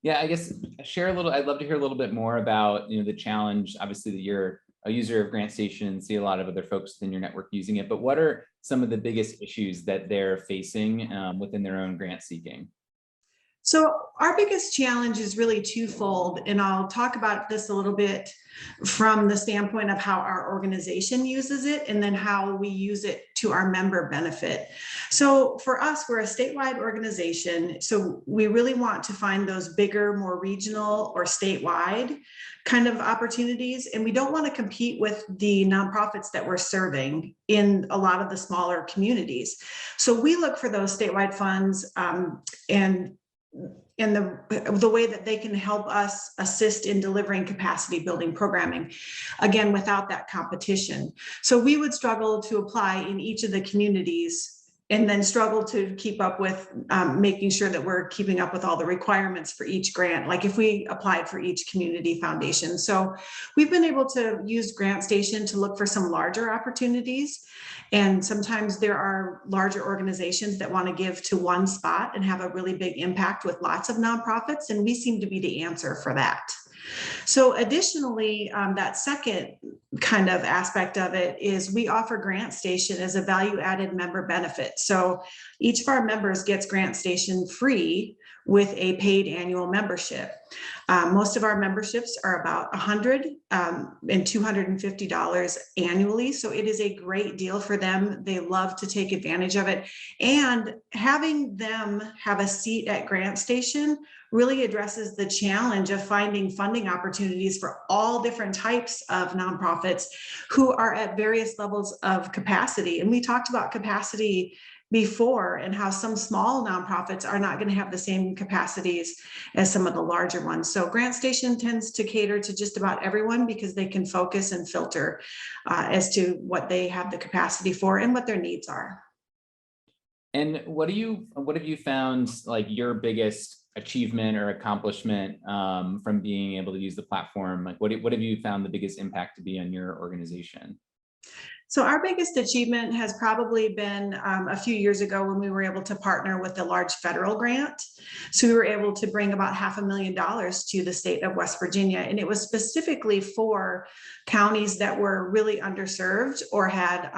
Yeah, I guess share a little, I'd love to hear a little bit more about, the challenge, obviously that you're a user of GrantStation and see a lot of other folks within your network using it, but what are some of the biggest issues that they're facing within their own grant seeking? So our biggest challenge is really twofold, and I'll talk about this a little bit from the standpoint of how our organization uses it and then how we use it to our member benefit. So for us, we're a statewide organization, so we really want to find those bigger, more regional or statewide kind of opportunities, and we don't want to compete with the nonprofits that we're serving in a lot of the smaller communities. So we look for those statewide funds and the way that they can help us assist in delivering capacity building programming, again, without that competition. So we would struggle to apply in each of the communities and then struggle to keep up with making sure that we're keeping up with all the requirements for each grant, like if we applied for each community foundation. So we've been able to use GrantStation to look for some larger opportunities. And sometimes there are larger organizations that want to give to one spot and have a really big impact with lots of nonprofits. And we seem to be the answer for that. So additionally, that second kind of aspect of it is we offer GrantStation as a value-added member benefit. So each of our members gets GrantStation free with a paid annual membership. Most of our memberships are about $100 and $250 annually. So it is a great deal for them. They love to take advantage of it. And having them have a seat at GrantStation really addresses the challenge of finding funding opportunities for all different types of nonprofits who are at various levels of capacity. And we talked about capacity before and how some small nonprofits are not going to have the same capacities as some of the larger ones. So GrantStation tends to cater to just about everyone because they can focus and filter as to what they have the capacity for and what their needs are. And what have you found like your biggest achievement or accomplishment from being able to use the platform? Like what have you found the biggest impact to be on your organization? So our biggest achievement has probably been a few years ago when we were able to partner with a large federal grant. So we were able to bring about $500,000 to the state of West Virginia. And it was specifically for counties that were really underserved or had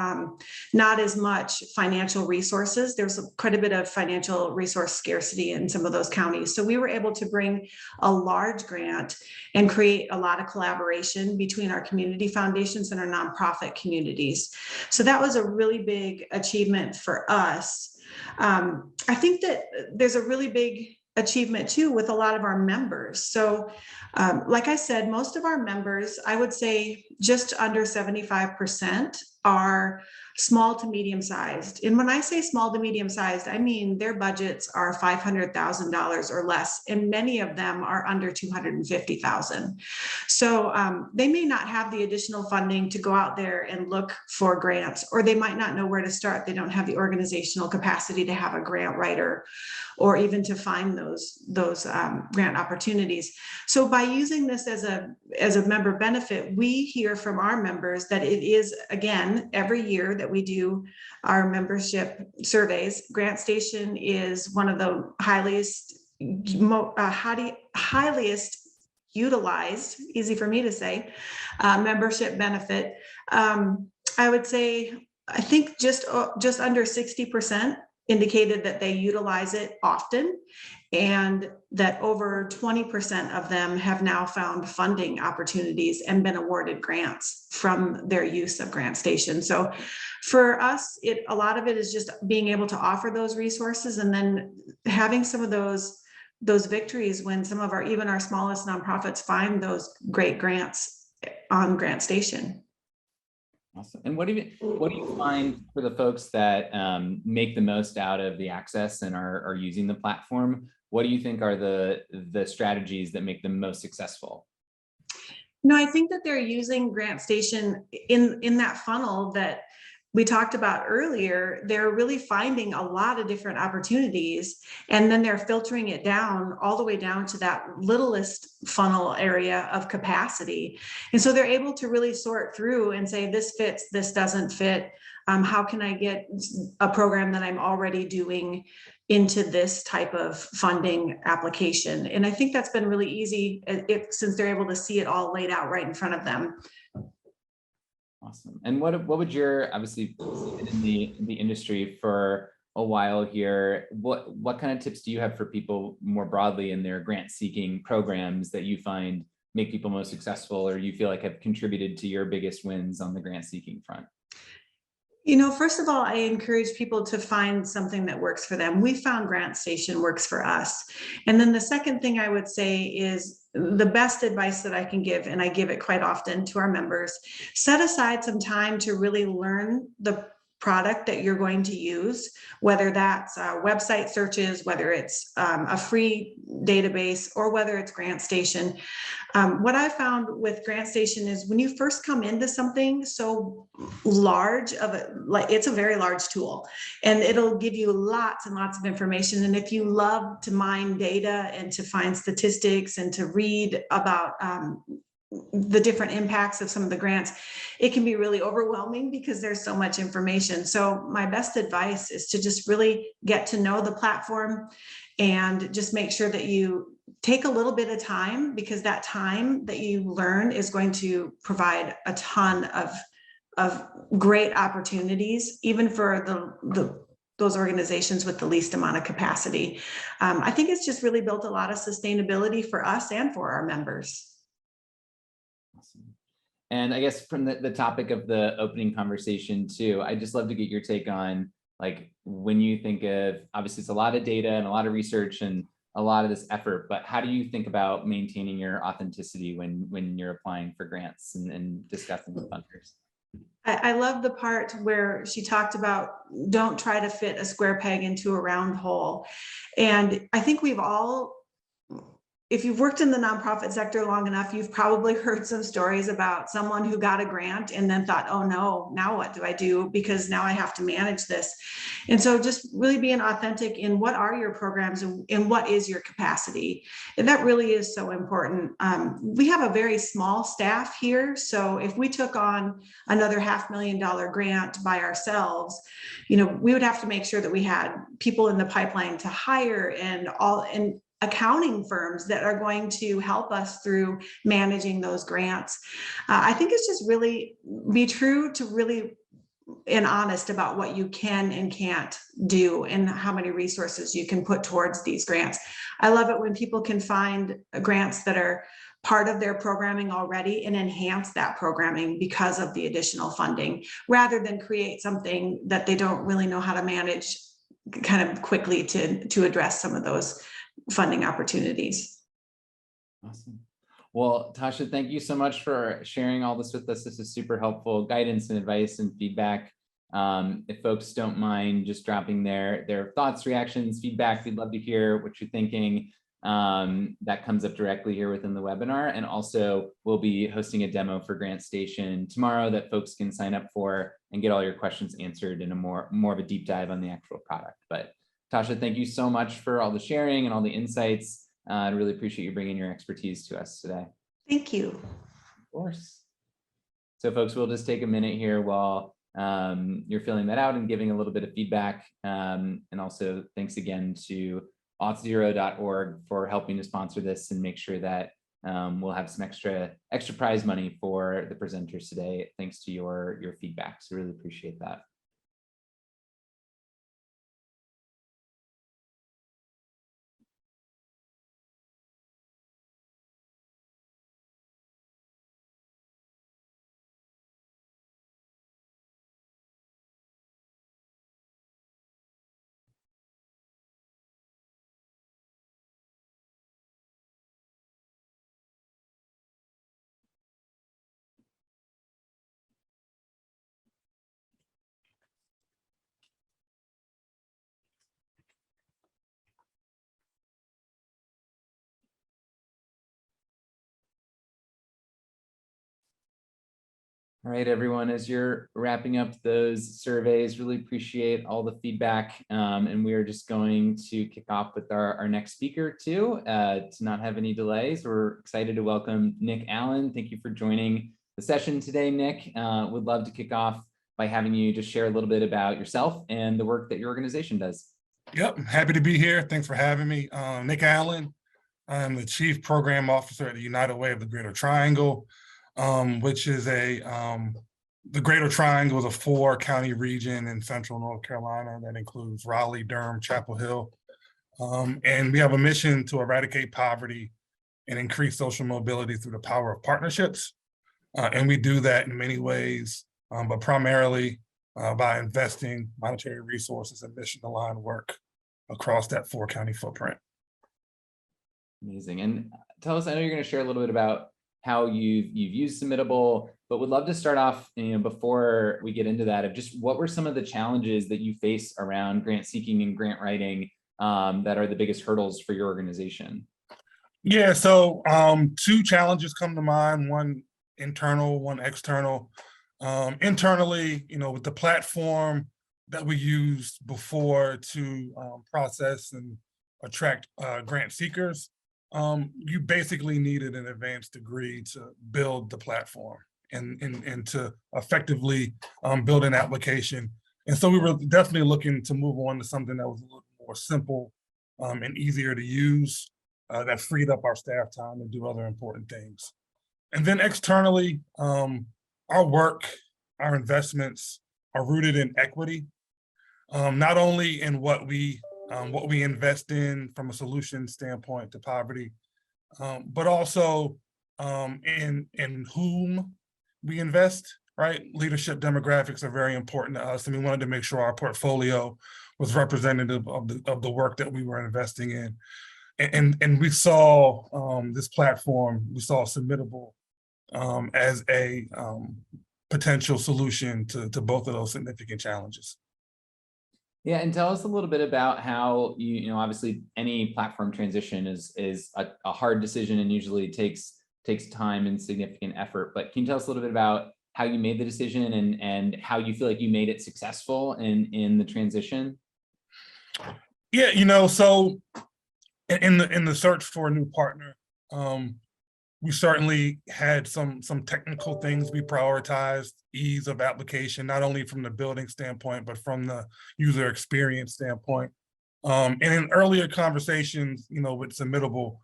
not as much financial resources. There was quite a bit of financial resource scarcity in some of those counties. So we were able to bring a large grant and create a lot of collaboration between our community foundations and our nonprofit communities. So that was a really big achievement for us. I think that there's a really big achievement too with a lot of our members. So like I said, most of our members, I would say just under 75% are small to medium sized. And when I say small to medium sized, I mean their budgets are $500,000 or less, and many of them are under $250,000. So they may not have the additional funding to go out there and look for grants, or they might not know where to start. They don't have the organizational capacity to have a grant writer, or even to find those grant opportunities. So by using this as a member benefit, we hear from our members that it is, again, every year that we do our membership surveys, GrantStation is one of the highest utilized, easy for me to say, membership benefit. I would say, I think just under 60% indicated that they utilize it often, and that over 20% of them have now found funding opportunities and been awarded grants from their use of GrantStation. So for us, a lot of it is just being able to offer those resources, and then having some of those victories when some of even our smallest nonprofits find those great grants on GrantStation. Awesome. And what do you find for the folks that make the most out of the access and are using the platform? What do you think are the strategies that make them most successful? No, I think that they're using GrantStation in that funnel that we talked about earlier. They're really finding a lot of different opportunities, and then they're filtering it down all the way down to that littlest funnel area of capacity. And so they're able to really sort through and say, this fits, this doesn't fit. How can I get a program that I'm already doing into this type of funding application? And I think that's been really easy since they're able to see it all laid out right in front of them. Awesome. And what would your, obviously in the industry for a while here, what kind of tips do you have for people more broadly in their grant seeking programs that you find make people most successful, or you feel like have contributed to your biggest wins on the grant seeking front? You know, first of all, I encourage people to find something that works for them. We found GrantStation works for us. And then the second thing I would say is the best advice that I can give, and I give it quite often to our members, set aside some time to really learn the product that you're going to use, whether that's website searches, whether it's a free database, or whether it's GrantStation. What I found with GrantStation is when you first come into something so large it's a very large tool, and it'll give you lots and lots of information. And if you love to mine data and to find statistics and to read about the different impacts of some of the grants, it can be really overwhelming because there's so much information. So my best advice is to just really get to know the platform and just make sure that you take a little bit of time, because that time that you learn is going to provide a ton of great opportunities, even for those organizations with the least amount of capacity. I think it's just really built a lot of sustainability for us and for our members. Awesome. And I guess from the topic of the opening conversation too, I'd just love to get your take on, like, when you think of, obviously it's a lot of data and a lot of research and a lot of this effort, but how do you think about maintaining your authenticity when you're applying for grants and discussing with funders? I love the part where she talked about don't try to fit a square peg into a round hole. And I think we've all, if you've worked in the nonprofit sector long enough, you've probably heard some stories about someone who got a grant and then thought, oh no, now what do I do? Because now I have to manage this. And so just really being authentic in what are your programs and what is your capacity. And that really is so important. We have a very small staff here. So if we took on another $500,000 grant by ourselves, you know, we would have to make sure that we had people in the pipeline to hire and accounting firms that are going to help us through managing those grants. I think it's just really be true to really and honest about what you can and can't do and how many resources you can put towards these grants. I love it when people can find grants that are part of their programming already and enhance that programming because of the additional funding, rather than create something that they don't really know how to manage kind of quickly to address some of those funding opportunities. Awesome. Well, Tasha, thank you so much for sharing all this with us. This is super helpful guidance and advice and feedback. If folks don't mind just dropping their thoughts, reactions, feedback, we'd love to hear what you're thinking. That comes up directly here within the webinar. And also we'll be hosting a demo for Grant Station tomorrow that folks can sign up for and get all your questions answered in a more of a deep dive on the actual product. But Tasha, thank you so much for all the sharing and all the insights. I really appreciate you bringing your expertise to us today. Thank you. Of course. So folks, we'll just take a minute here while you're filling that out and giving a little bit of feedback. And also thanks again to auth0.org for helping to sponsor this and make sure that we'll have some extra prize money for the presenters today, thanks to your feedback. So really appreciate that. All right, everyone, as you're wrapping up those surveys, really appreciate all the feedback. And we are just going to kick off with our next speaker too, to not have any delays. We're excited to welcome Nick Allen. Thank you for joining the session today, Nick. Would love to kick off by having you just share a little bit about yourself and the work that your organization does. Yep, happy to be here. Thanks for having me. Nick Allen. I'm the Chief Program Officer at the United Way of the Greater Triangle, which is the Greater Triangle is a 4-county region in central North Carolina that includes Raleigh, Durham, Chapel Hill. And we have a mission to eradicate poverty and increase social mobility through the power of partnerships. And we do that in many ways, but primarily by investing monetary resources and mission-aligned work across that 4-county footprint. Amazing. And tell us, I know you're going to share a little bit about how you've used Submittable, but would love to start off, before we get into that, of just what were some of the challenges that you face around grant seeking and grant writing that are the biggest hurdles for your organization? Yeah, so 2 challenges come to mind, one internal, one external. Internally, with the platform that we used before to process and attract grant seekers, you basically needed an advanced degree to build the platform and to effectively build an application. And so we were definitely looking to move on to something that was a little more simple and easier to use, that freed up our staff time to do other important things. And then externally, our work, our investments are rooted in equity, not only in what we invest in from a solution standpoint to poverty, but also in whom we invest, right? Leadership demographics are very important to us, and we wanted to make sure our portfolio was representative of the work that we were investing in. And we saw this platform, we saw Submittable as a potential solution to both of those significant challenges. Yeah, and tell us a little bit about how obviously any platform transition is a hard decision and usually takes time and significant effort. But can you tell us a little bit about how you made the decision and how you feel like you made it successful in the transition? Yeah, so in the search for a new partner, we certainly had some technical things we prioritized, ease of application, not only from the building standpoint, but from the user experience standpoint. And in earlier conversations, with Submittable,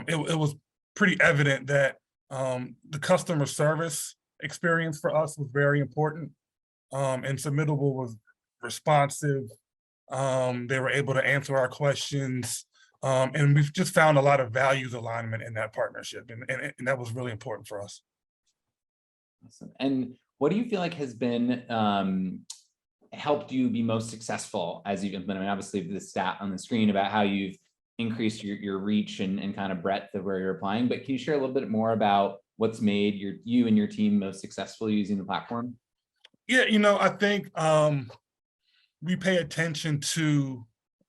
it was pretty evident that the customer service experience for us was very important. And Submittable was responsive. They were able to answer our questions. And we've just found a lot of values alignment in that partnership, and that was really important for us. Awesome. And what do you feel like has been helped you be most successful as you've implemented? Obviously, the stat on the screen about how you've increase your reach and kind of breadth of where you're applying. But can you share a little bit more about what's made you and your team most successful using the platform? Yeah, I think we pay attention to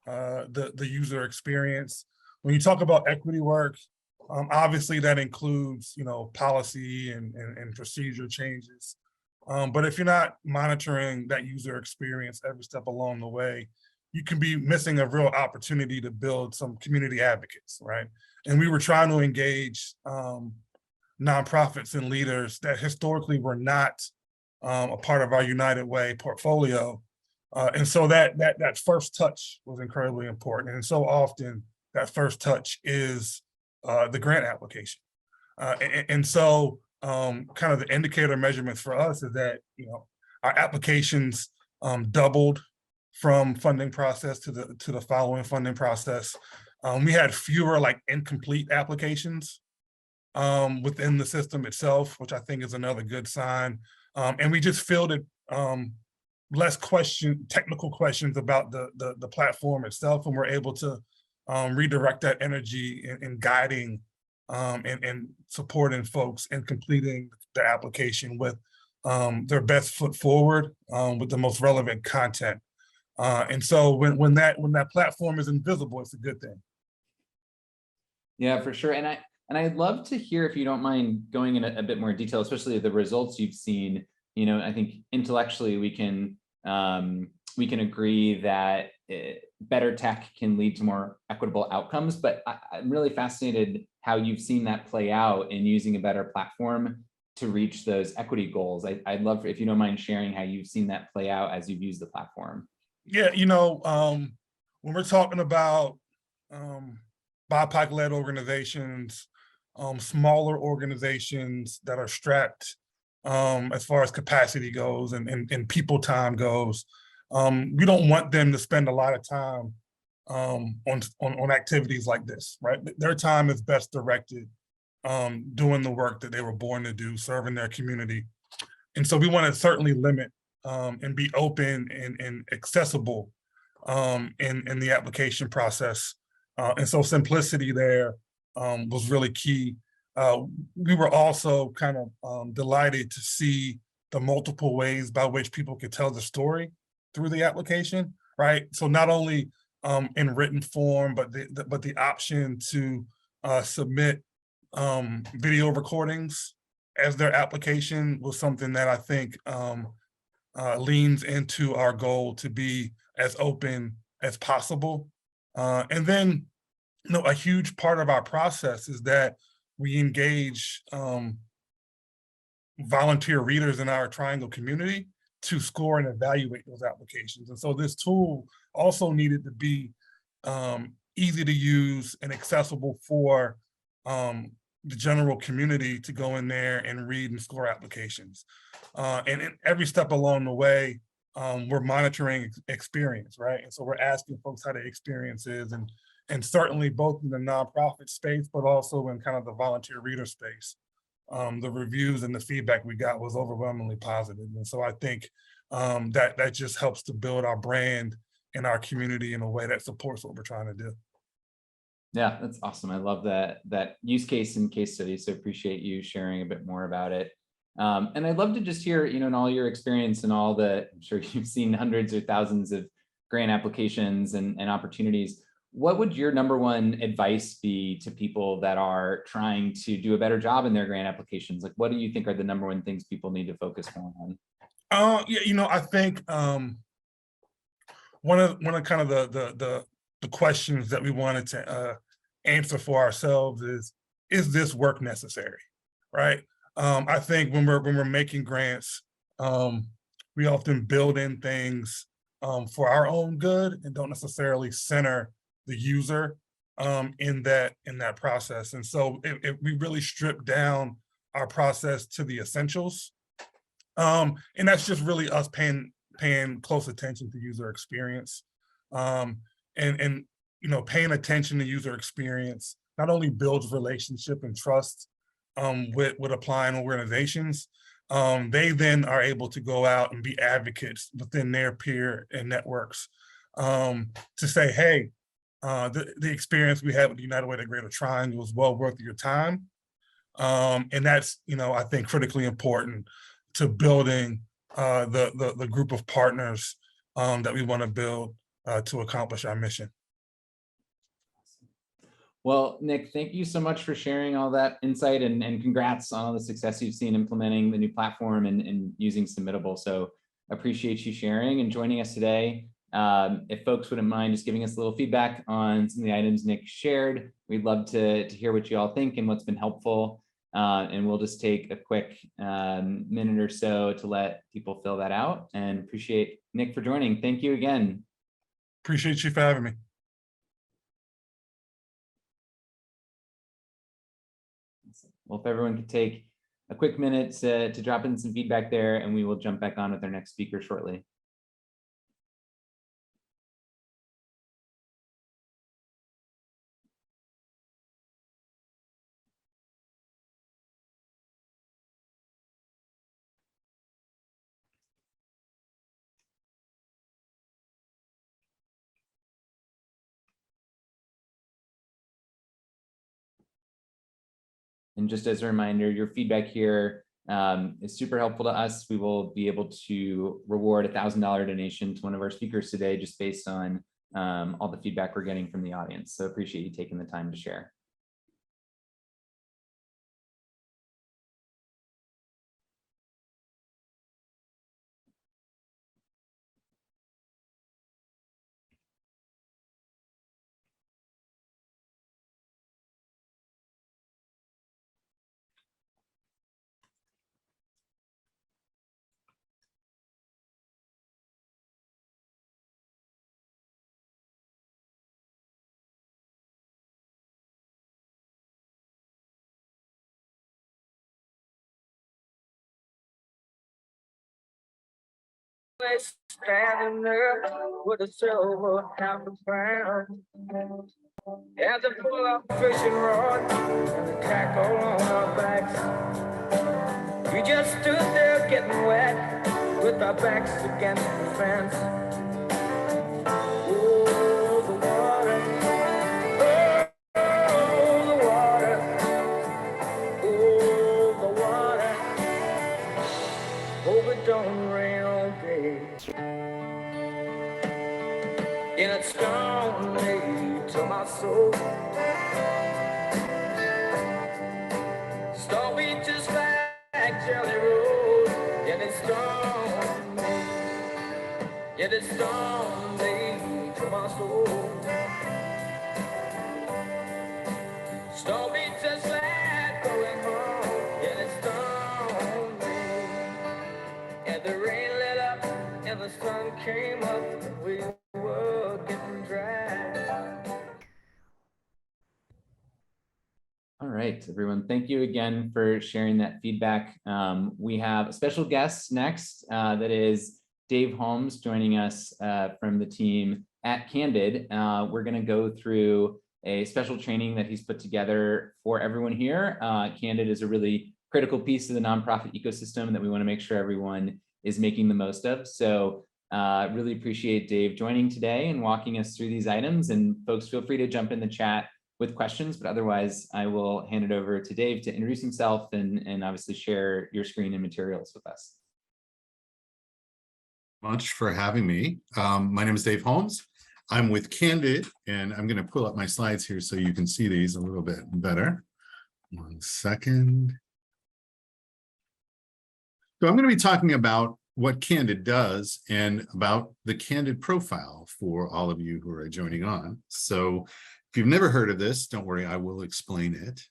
the user experience. When you talk about equity work, obviously that includes, policy and procedure changes. But if you're not monitoring that user experience every step along the way, you can be missing a real opportunity to build some community advocates, right? And we were trying to engage nonprofits and leaders that historically were not a part of our United Way portfolio. And so that first touch was incredibly important. And so often that first touch is the grant application. And so kind of the indicator measurements for us is that, our applications doubled from funding process to the following funding process. We had fewer like incomplete applications within the system itself, which I think is another good sign. And we just fielded less technical questions about the platform itself, and we're able to redirect that energy in guiding and supporting folks and completing the application with their best foot forward with the most relevant content. And so when that platform is invisible, it's a good thing. Yeah, for sure. And I'd love to hear, if you don't mind going in a bit more detail, especially the results you've seen. I think intellectually we can agree that better tech can lead to more equitable outcomes, but I'm really fascinated how you've seen that play out in using a better platform to reach those equity goals. I'd love, if you don't mind sharing how you've seen that play out as you've used the platform. Yeah, when we're talking about BIPOC-led organizations, smaller organizations that are strapped as far as capacity goes and people time goes, we don't want them to spend a lot of time on activities like this, right? Their time is best directed doing the work that they were born to do, serving their community. And so we want to certainly limit and be open and accessible in the application process. And so simplicity there was really key. We were also kind of delighted to see the multiple ways by which people could tell the story through the application, right? So not only in written form, but the option to submit video recordings as their application was something that I think leans into our goal to be as open as possible. And then, a huge part of our process is that we engage volunteer readers in our Triangle community to score and evaluate those applications. And so this tool also needed to be easy to use and accessible for the general community to go in there and read and score applications. And in every step along the way, we're monitoring experience, right? And so we're asking folks how their experience is, and certainly both in the nonprofit space, but also in kind of the volunteer reader space. The reviews and the feedback we got was overwhelmingly positive. And so I think that just helps to build our brand and our community in a way that supports what we're trying to do. Yeah, that's awesome. I love that use case and case study. So appreciate you sharing a bit more about it. And I'd love to just hear, in all your experience and all the, I'm sure you've seen hundreds or thousands of grant applications and opportunities. What would your number one advice be to people that are trying to do a better job in their grant applications? Like, what do you think are the number one things people need to focus more on? Yeah, I think one of kind of the questions that we wanted to answer for ourselves is this work necessary, right? I think when we're making grants, we often build in things for our own good and don't necessarily center the user in that process. And so if we really strip down our process to the essentials, and that's just really us paying close attention to user experience, and paying attention to user experience not only builds relationship and trust with applying organizations, they then are able to go out and be advocates within their peer and networks to say, hey, the experience we had with the United Way to Greater Triangle was well worth your time. And that's, I think critically important to building the group of partners that we want to build to accomplish our mission. Well, Nick, thank you so much for sharing all that insight and congrats on all the success you've seen implementing the new platform and using Submittable. So appreciate you sharing and joining us today. If folks wouldn't mind just giving us a little feedback on some of the items Nick shared, we'd love to hear what you all think and what's been helpful. And we'll just take a quick minute or so to let people fill that out, and appreciate Nick for joining. Thank you again. Appreciate you for having me. Well, if everyone could take a quick minute to drop in some feedback there, and we will jump back on with our next speaker shortly. And just as a reminder, your feedback here is super helpful to us. We will be able to reward a $1,000 donation to one of our speakers today, just based on all the feedback we're getting from the audience. So appreciate you taking the time to share. Standing there with a silver half a pound, and to pull up fishing rod and the tackle on our backs. We just stood there getting wet with our backs against the fence. Oh, the water, oh, the water, oh, the water. Hope it don't rain all day. And it's stung me to my soul. Stormy just like Jelly Roll. And it stung me. And it stung me to my soul. Stormy just like going home. And it stung me. And the rain let up and the sun came up. And we were getting dry. All right, everyone, thank you again for sharing that feedback. We have a special guest next, that is Dave Holmes, joining us from the team at Candid. We're going to go through a special training that he's put together for everyone here. Candid is a really critical piece of the nonprofit ecosystem that we want to make sure everyone is making the most of. So really appreciate Dave joining today and walking us through these items. And folks, feel free to jump in the chat with questions, but otherwise I will hand it over to Dave to introduce himself and obviously share your screen and materials with us. Much for having me. My name is Dave Holmes. I'm with Candid, and I'm going to pull up my slides here so you can see these a little bit better. 1 second. So I'm going to be talking about what Candid does and about the Candid profile for all of you who are joining on. So if you've never heard of this, don't worry, I will explain it.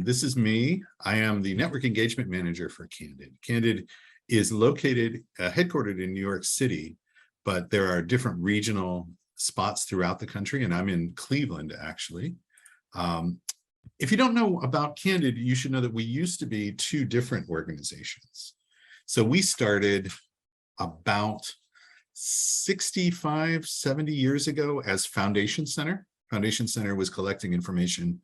This is me. I am the Network Engagement Manager for Candid. Candid is located, headquartered in New York City, but there are different regional spots throughout the country, and I'm in Cleveland, actually. If you don't know about Candid, you should know that we used to be 2 different organizations. So we started about 65, 70 years ago as Foundation Center. Foundation Center was collecting information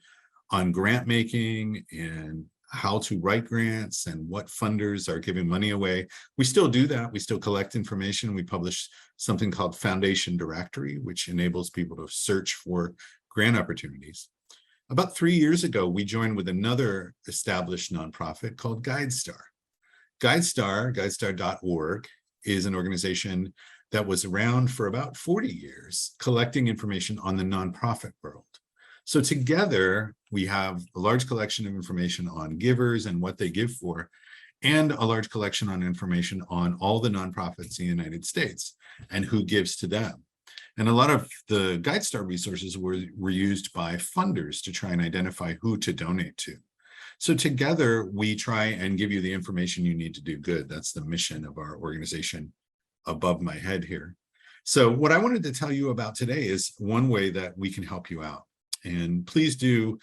on grant making and how to write grants and what funders are giving money away. We still do that. We still collect information. We publish something called Foundation Directory, which enables people to search for grant opportunities. About 3 years ago, we joined with another established nonprofit called GuideStar. GuideStar.org, is an organization that was around for about 40 years, collecting information on the nonprofit world. So together, we have a large collection of information on givers and what they give for, and a large collection on information on all the nonprofits in the United States and who gives to them. And a lot of the GuideStar resources were used by funders to try and identify who to donate to. So together, we try and give you the information you need to do good. That's the mission of our organization above my head here. So what I wanted to tell you about today is one way that we can help you out. And please do,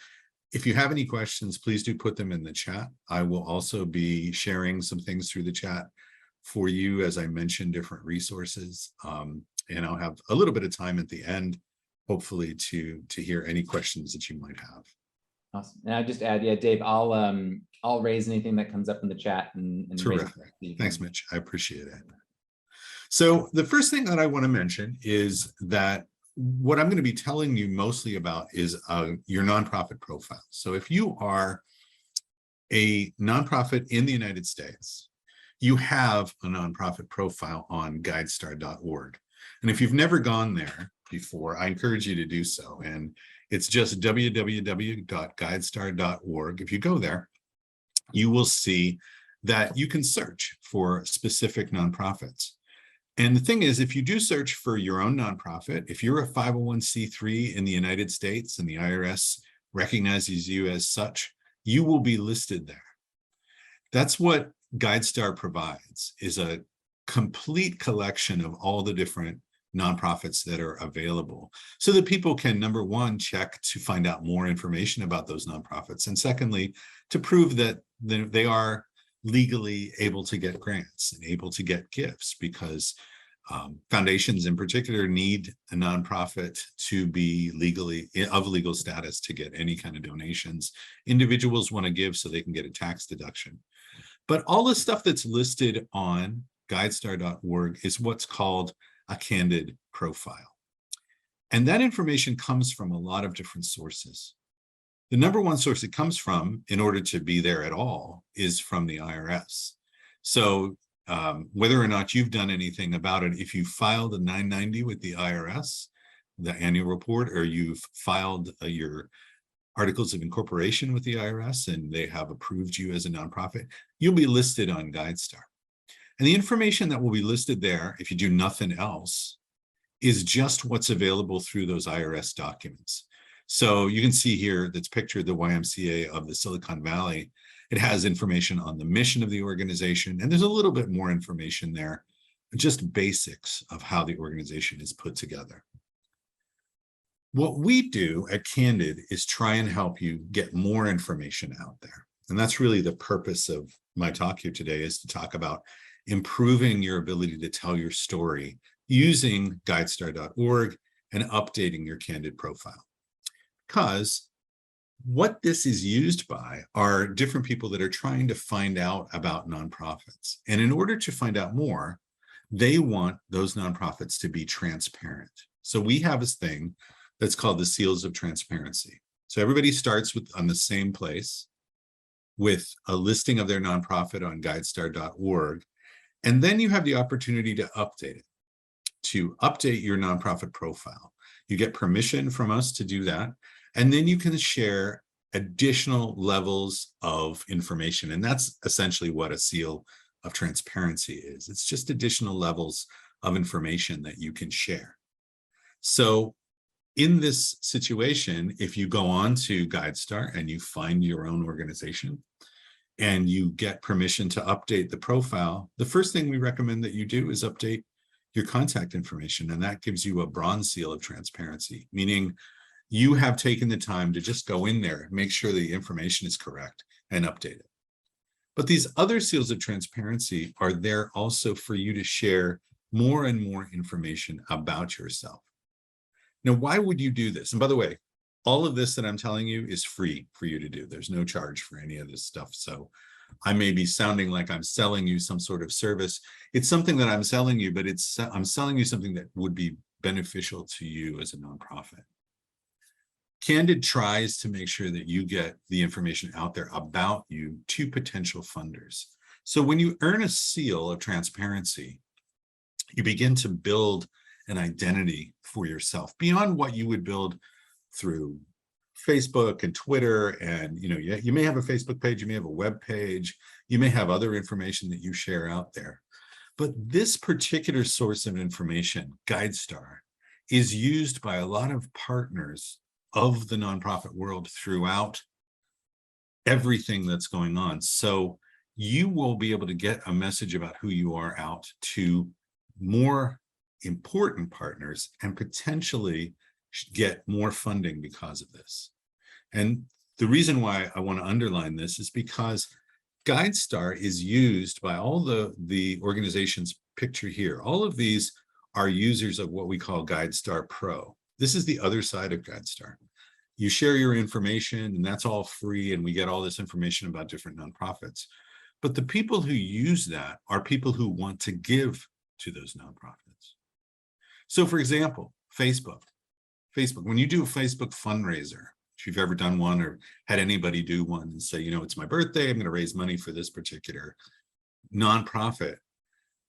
if you have any questions, please do put them in the chat. I will also be sharing some things through the chat for you, as I mentioned, different resources. And I'll have a little bit of time at the end, hopefully, to hear any questions that you might have. Awesome. And I'll just add, yeah, Dave, I'll raise anything that comes up in the chat and Terrific. Thanks, Mitch. I appreciate it. So the first thing that I want to mention is that what I'm going to be telling you mostly about is your nonprofit profile. So if you are a nonprofit in the United States, you have a nonprofit profile on GuideStar.org. And if you've never gone there before, I encourage you to do so. And it's just www.guidestar.org. If you go there, you will see that you can search for specific nonprofits. And the thing is, if you do search for your own nonprofit, if you're a 501c3 in the United States and the IRS recognizes you as such, you will be listed there. That's what GuideStar provides, is a complete collection of all the different nonprofits that are available, so that people can, number one, check to find out more information about those nonprofits, and secondly, to prove that they are legally able to get grants and able to get gifts, because foundations in particular need a nonprofit to be legally of legal status to get any kind of donations. Individuals want to give so they can get a tax deduction. But all the stuff that's listed on GuideStar.org is what's called a candid profile. And that information comes from a lot of different sources. The number one source it comes from, in order to be there at all, is from the IRS. So whether or not you've done anything about it, if you filed a 990 with the IRS, the annual report, or you've filed your articles of incorporation with the IRS and they have approved you as a nonprofit, you'll be listed on GuideStar. And the information that will be listed there, if you do nothing else, is just what's available through those IRS documents. So you can see here that's pictured the YMCA of the Silicon Valley. It has information on the mission of the organization, and there's a little bit more information there, just basics of how the organization is put together. What we do at Candid is try and help you get more information out there. And that's really the purpose of my talk here today, is to talk about improving your ability to tell your story using GuideStar.org and updating your Candid profile. Because what this is used by are different people that are trying to find out about nonprofits. And in order to find out more, they want those nonprofits to be transparent. So we have this thing that's called the Seals of Transparency. So everybody starts on the same place with a listing of their nonprofit on GuideStar.org. And then you have the opportunity to update it, to update your nonprofit profile. You get permission from us to do that. And then you can share additional levels of information. And that's essentially what a seal of transparency is. It's just additional levels of information that you can share. So in this situation, if you go on to GuideStar and you find your own organization and you get permission to update the profile, the first thing we recommend that you do is update your contact information. And that gives you a bronze seal of transparency, meaning you have taken the time to just go in there, make sure the information is correct, and update it. But these other seals of transparency are there also for you to share more and more information about yourself. Now, why would you do this? And by the way, all of this that I'm telling you is free for you to do. There's no charge for any of this stuff. So I may be sounding like I'm selling you some sort of service. It's something that I'm selling you, but I'm selling you something that would be beneficial to you as a nonprofit. Candid tries to make sure that you get the information out there about you to potential funders. So when you earn a seal of transparency, you begin to build an identity for yourself beyond what you would build through Facebook and Twitter. And you may have a Facebook page, you may have a web page, you may have other information that you share out there. But this particular source of information, GuideStar, is used by a lot of partners of the nonprofit world throughout everything that's going on. So you will be able to get a message about who you are out to more important partners and potentially get more funding because of this. And the reason why I want to underline this is because GuideStar is used by all the organizations pictured here. All of these are users of what we call GuideStar Pro. This is the other side of GuideStar. You share your information and that's all free, and we get all this information about different nonprofits. But the people who use that are people who want to give to those nonprofits. So for example, Facebook, when you do a Facebook fundraiser, if you've ever done one or had anybody do one and say, it's my birthday, I'm going to raise money for this particular nonprofit,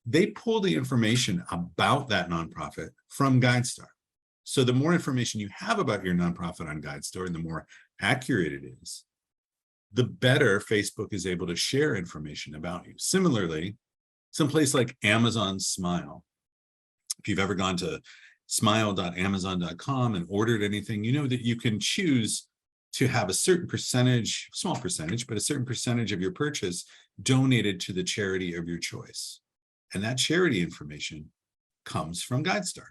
they pull the information about that nonprofit from GuideStar. So the more information you have about your nonprofit on GuideStar and the more accurate it is, the better Facebook is able to share information about you. Similarly, someplace like Amazon Smile, if you've ever gone to smile.amazon.com and ordered anything, you know that you can choose to have a certain percentage, small percentage, but a certain percentage of your purchase donated to the charity of your choice. And that charity information comes from GuideStar.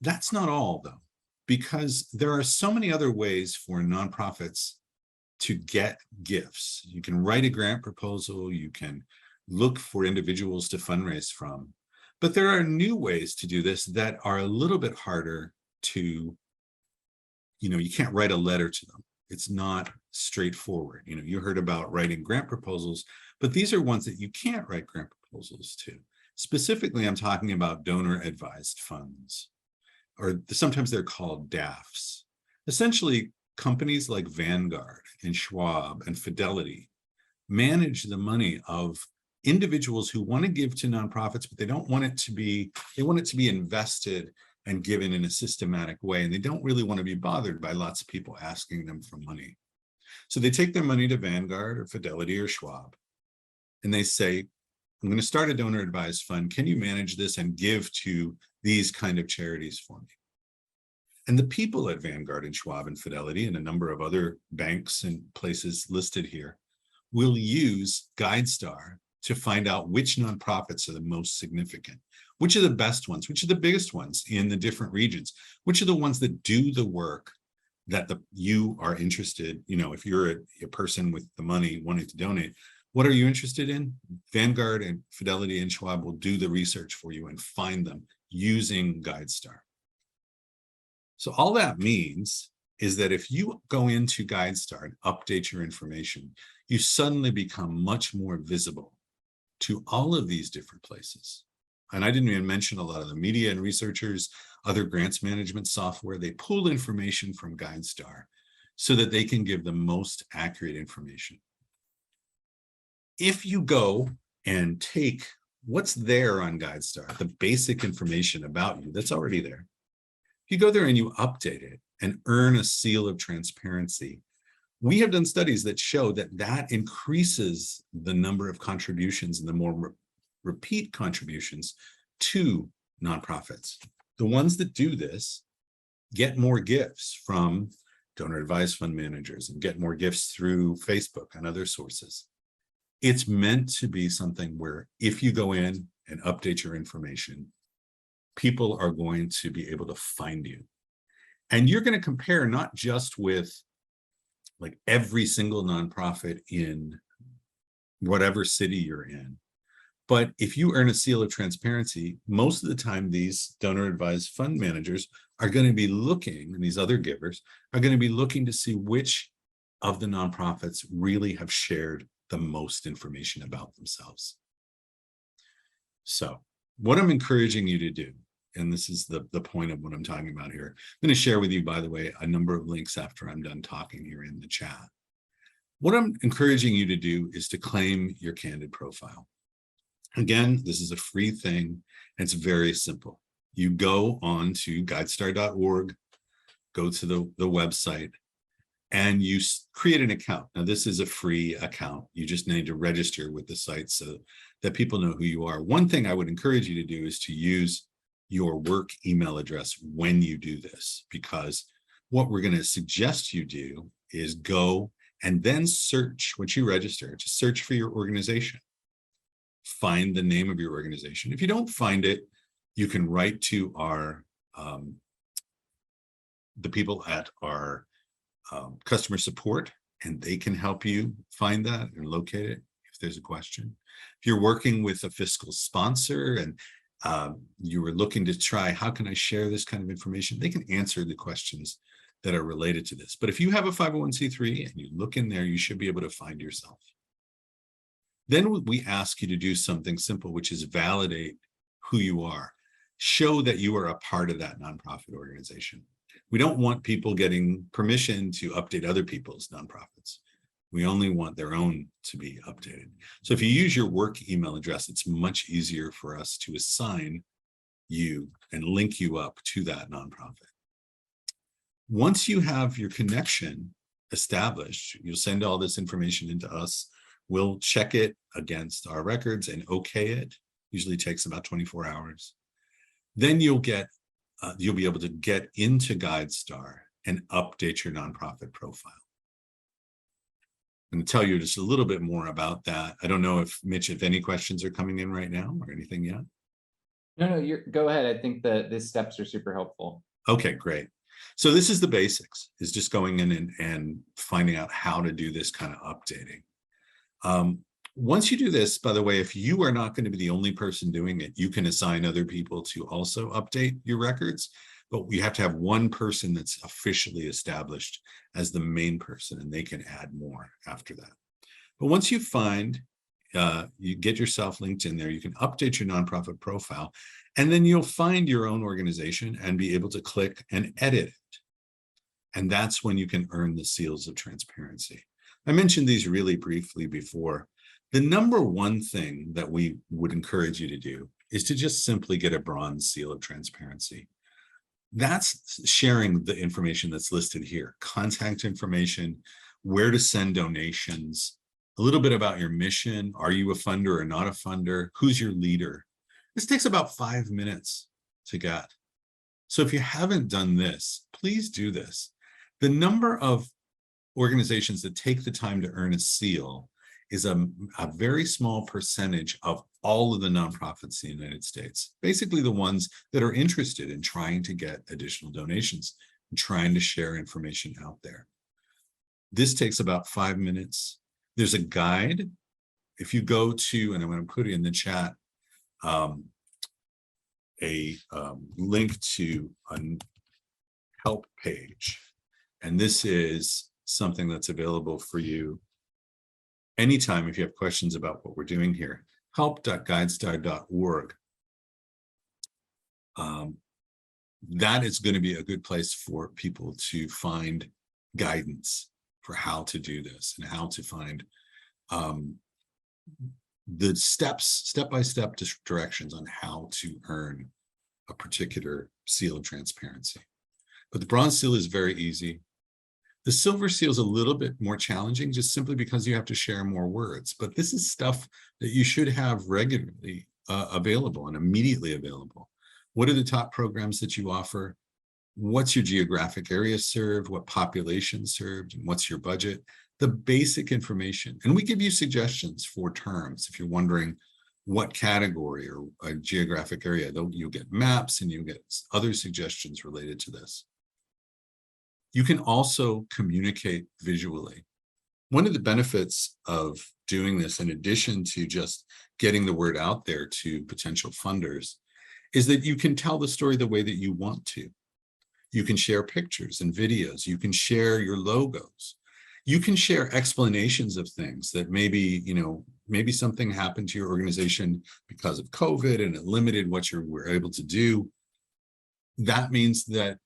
That's not all, though, because there are so many other ways for nonprofits to get gifts. You can write a grant proposal, you can look for individuals to fundraise from, but there are new ways to do this that are a little bit harder to, you can't write a letter to them. It's not straightforward. You heard about writing grant proposals, but these are ones that you can't write grant proposals to. Specifically, I'm talking about donor advised funds, or sometimes they're called DAFs. Essentially, companies like Vanguard and Schwab and Fidelity manage the money of individuals who want to give to nonprofits, but they want it to be invested and given in a systematic way. And they don't really want to be bothered by lots of people asking them for money. So they take their money to Vanguard or Fidelity or Schwab, and they say, I'm going to start a donor advised fund. Can you manage this and give to these kind of charities for me? And the people at Vanguard and Schwab and Fidelity and a number of other banks and places listed here will use GuideStar to find out which nonprofits are the most significant, which are the best ones, which are the biggest ones in the different regions, which are the ones that do the work that you are interested, if you're a person with the money wanting to donate, what are you interested in? Vanguard and Fidelity and Schwab will do the research for you and find them using GuideStar. So all that means is that if you go into GuideStar and update your information, you suddenly become much more visible to all of these different places. And I didn't even mention a lot of the media and researchers, other grants management software. They pull information from GuideStar so that they can give the most accurate information. If you go and take what's there on GuideStar, the basic information about you that's already there, if you go there and you update it and earn a seal of transparency, we have done studies that show that increases the number of contributions and the more repeat contributions to nonprofits. The ones that do this get more gifts from donor advised fund managers and get more gifts through Facebook and other sources. It's meant to be something where if you go in and update your information, people are going to be able to find you. And you're going to compare not just with like every single nonprofit in whatever city you're in, But if you earn a seal of transparency, most of the time, these donor advised fund managers are going to be looking, and these other givers are going to be looking to see which of the nonprofits really have shared the most information about themselves. So what I'm encouraging you to do, and this is the point of what I'm talking about here, I'm going to share with you, by the way, a number of links after I'm done talking here in the chat. What I'm encouraging you to do is to claim your candid profile. Again, this is a free thing, and it's very simple. You go on to guidestar.org, go to the website, and you create an account. Now, this is a free account. You just need to register with the site so that people know who you are. One thing I would encourage you to do is to use your work email address when you do this, because what we're going to suggest you do is go and then search, once you register, to search for your organization. Find the name of your organization. If you don't find it, you can write to our the people at our customer support, and they can help you find that and locate it if there's a question. If you're working with a fiscal sponsor and you were looking to try, how can I share this kind of information? They can answer the questions that are related to this. But if you have a 501c3 and you look in there, you should be able to find yourself. Then we ask you to do something simple, which is validate who you are. Show that you are a part of that nonprofit organization. We don't want people getting permission to update other people's nonprofits. We only want their own to be updated. So if you use your work email address, it's much easier for us to assign you and link you up to that nonprofit. Once you have your connection established, you'll send all this information into us. We'll check it against our records and okay it. Usually takes about 24 hours. Then you'll be able to get into GuideStar and update your nonprofit profile. I'm going to tell you just a little bit more about that. I don't know if Mitch, if any questions are coming in right now or anything yet. No, go ahead. I think that these steps are super helpful. Okay, great. So this is the basics, is just going in and finding out how to do this kind of updating. Once you do this, by the way, if you are not going to be the only person doing it, you can assign other people to also update your records, but you have to have one person that's officially established as the main person, and they can add more after that. But once you find, you get yourself linked in there, you can update your nonprofit profile, and then you'll find your own organization and be able to click and edit it. And that's when you can earn the seals of transparency. I mentioned these really briefly before. The number one thing that we would encourage you to do is to just simply get a bronze seal of transparency. That's sharing the information that's listed here, contact information, where to send donations, a little bit about your mission. Are you a funder or not a funder? Who's your leader? This takes about 5 minutes to get. So if you haven't done this, please do this. The number of organizations that take the time to earn a seal is a very small percentage of all of the nonprofits in the United States, basically the ones that are interested in trying to get additional donations and trying to share information out there. This takes about 5 minutes. There's a guide. If you go to, and I'm going to put it in the chat, a link to a help page. And this is something that's available for you anytime if you have questions about what we're doing here. help.guidestar.org. That is going to be a good place for people to find guidance for how to do this and how to find the step-by-step directions on how to earn a particular seal of transparency. But the bronze seal is very easy. The silver seal is a little bit more challenging just simply because you have to share more words. But this is stuff that you should have regularly available and immediately available. What are the top programs that you offer? What's your geographic area served? What population served? And what's your budget? The basic information. And we give you suggestions for terms if you're wondering what category or a geographic area. You'll get maps and you'll get other suggestions related to this. You can also communicate visually. One of the benefits of doing this, in addition to just getting the word out there to potential funders, is that you can tell the story the way that you want to. You can share pictures and videos. You can share your logos. You can share explanations of things that maybe, maybe something happened to your organization because of COVID and it limited what you were able to do. That means that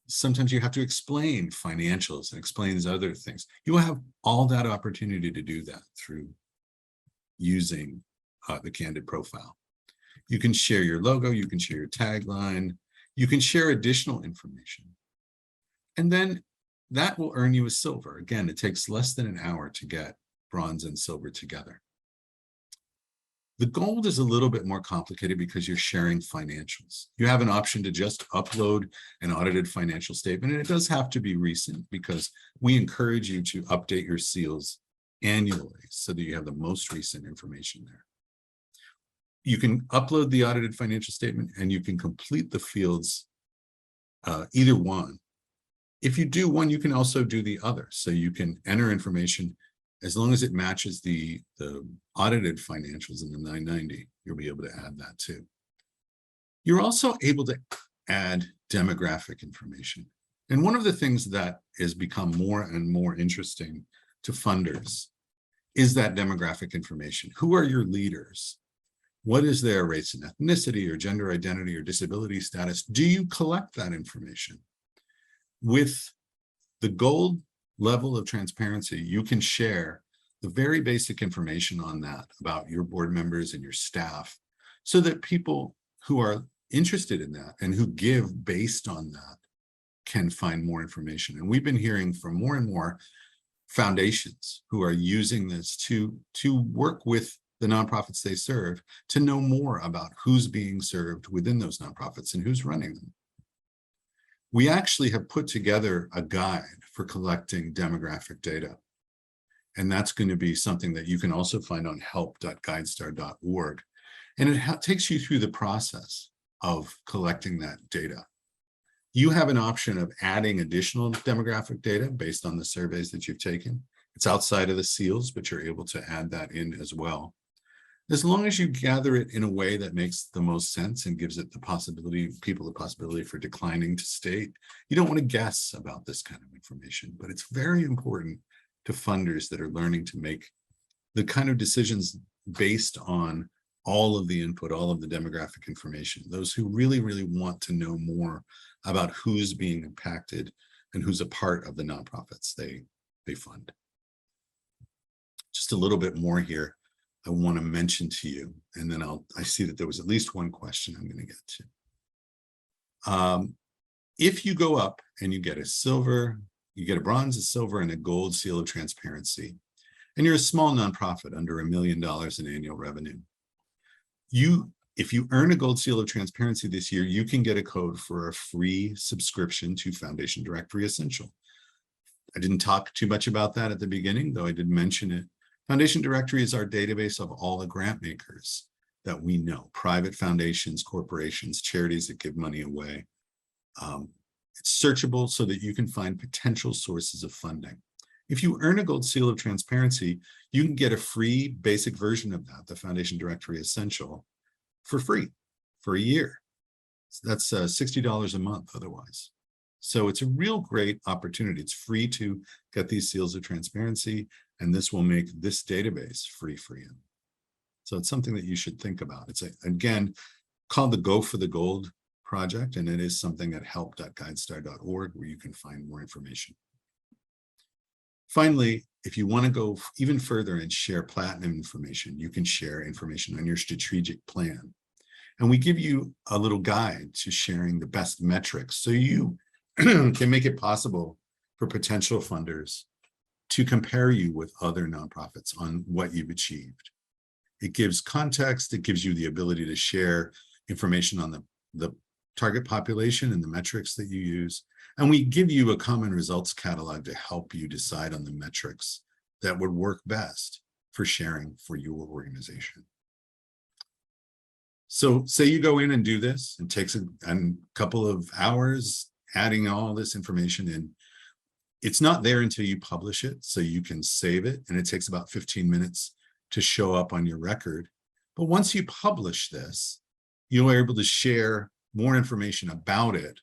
sometimes you have to explain financials and explain these other things. You will have all that opportunity to do that through using the Candid profile. You can share your logo, you can share your tagline, you can share additional information. And then that will earn you a silver. Again, it takes less than an hour to get bronze and silver together. The gold is a little bit more complicated because you're sharing financials. You have an option to just upload an audited financial statement, and it does have to be recent because we encourage you to update your seals annually so that you have the most recent information there. You can upload the audited financial statement and you can complete the fields, either one. If you do one, you can also do the other. So you can enter information as long as it matches the audited financials in the 990, you'll be able to add that too. You're also able to add demographic information. And one of the things that has become more and more interesting to funders is that demographic information. Who are your leaders? What is their race and ethnicity or gender identity or disability status? Do you collect that information? With the gold level of transparency, you can share the very basic information on that about your board members and your staff so that people who are interested in that and who give based on that can find more information. And we've been hearing from more and more foundations who are using this to work with the nonprofits they serve to know more about who's being served within those nonprofits and who's running them. We actually have put together a guide for collecting demographic data. And that's going to be something that you can also find on help.guidestar.org. And it takes you through the process of collecting that data. You have an option of adding additional demographic data based on the surveys that you've taken. It's outside of the seals, but you're able to add that in as well. As long as you gather it in a way that makes the most sense and gives it the possibility, people the possibility for declining to state. You don't want to guess about this kind of information, but it's very important to funders that are learning to make the kind of decisions based on all of the input, all of the demographic information. Those who really, really want to know more about who's being impacted and who's a part of the nonprofits they fund. Just a little bit more here I want to mention to you, and then I see that there was at least one question I'm going to get to. If you go up and you get a silver, you get a bronze, a silver, and a gold seal of transparency, and you're a small nonprofit under $1 million in annual revenue, if you earn a gold seal of transparency this year, you can get a code for a free subscription to Foundation Directory Essential. I didn't talk too much about that at the beginning, though I did mention it. Foundation Directory is our database of all the grant makers that we know, private foundations, corporations, charities that give money away. It's searchable so that you can find potential sources of funding. If you earn a gold seal of transparency, you can get a free basic version of that, the Foundation Directory Essential, for free for a year. So that's $60 a month otherwise. So it's a real great opportunity. It's free to get these seals of transparency, and this will make this database free for you. So it's something that you should think about. It's again called the Go for the Gold project, and it is something at help.guidestar.org where you can find more information. Finally, if you want to go even further and share platinum information, you can share information on your strategic plan. And we give you a little guide to sharing the best metrics so you can make it possible for potential funders to compare you with other nonprofits on what you've achieved. It gives context, it gives you the ability to share information on the target population and the metrics that you use. And we give you a common results catalog to help you decide on the metrics that would work best for sharing for your organization. So say you go in and do this, and takes a couple of hours adding all this information in. it's not there until you publish it, so you can save it, and it takes about 15 minutes to show up on your record. But once you publish this, you are able to share more information about it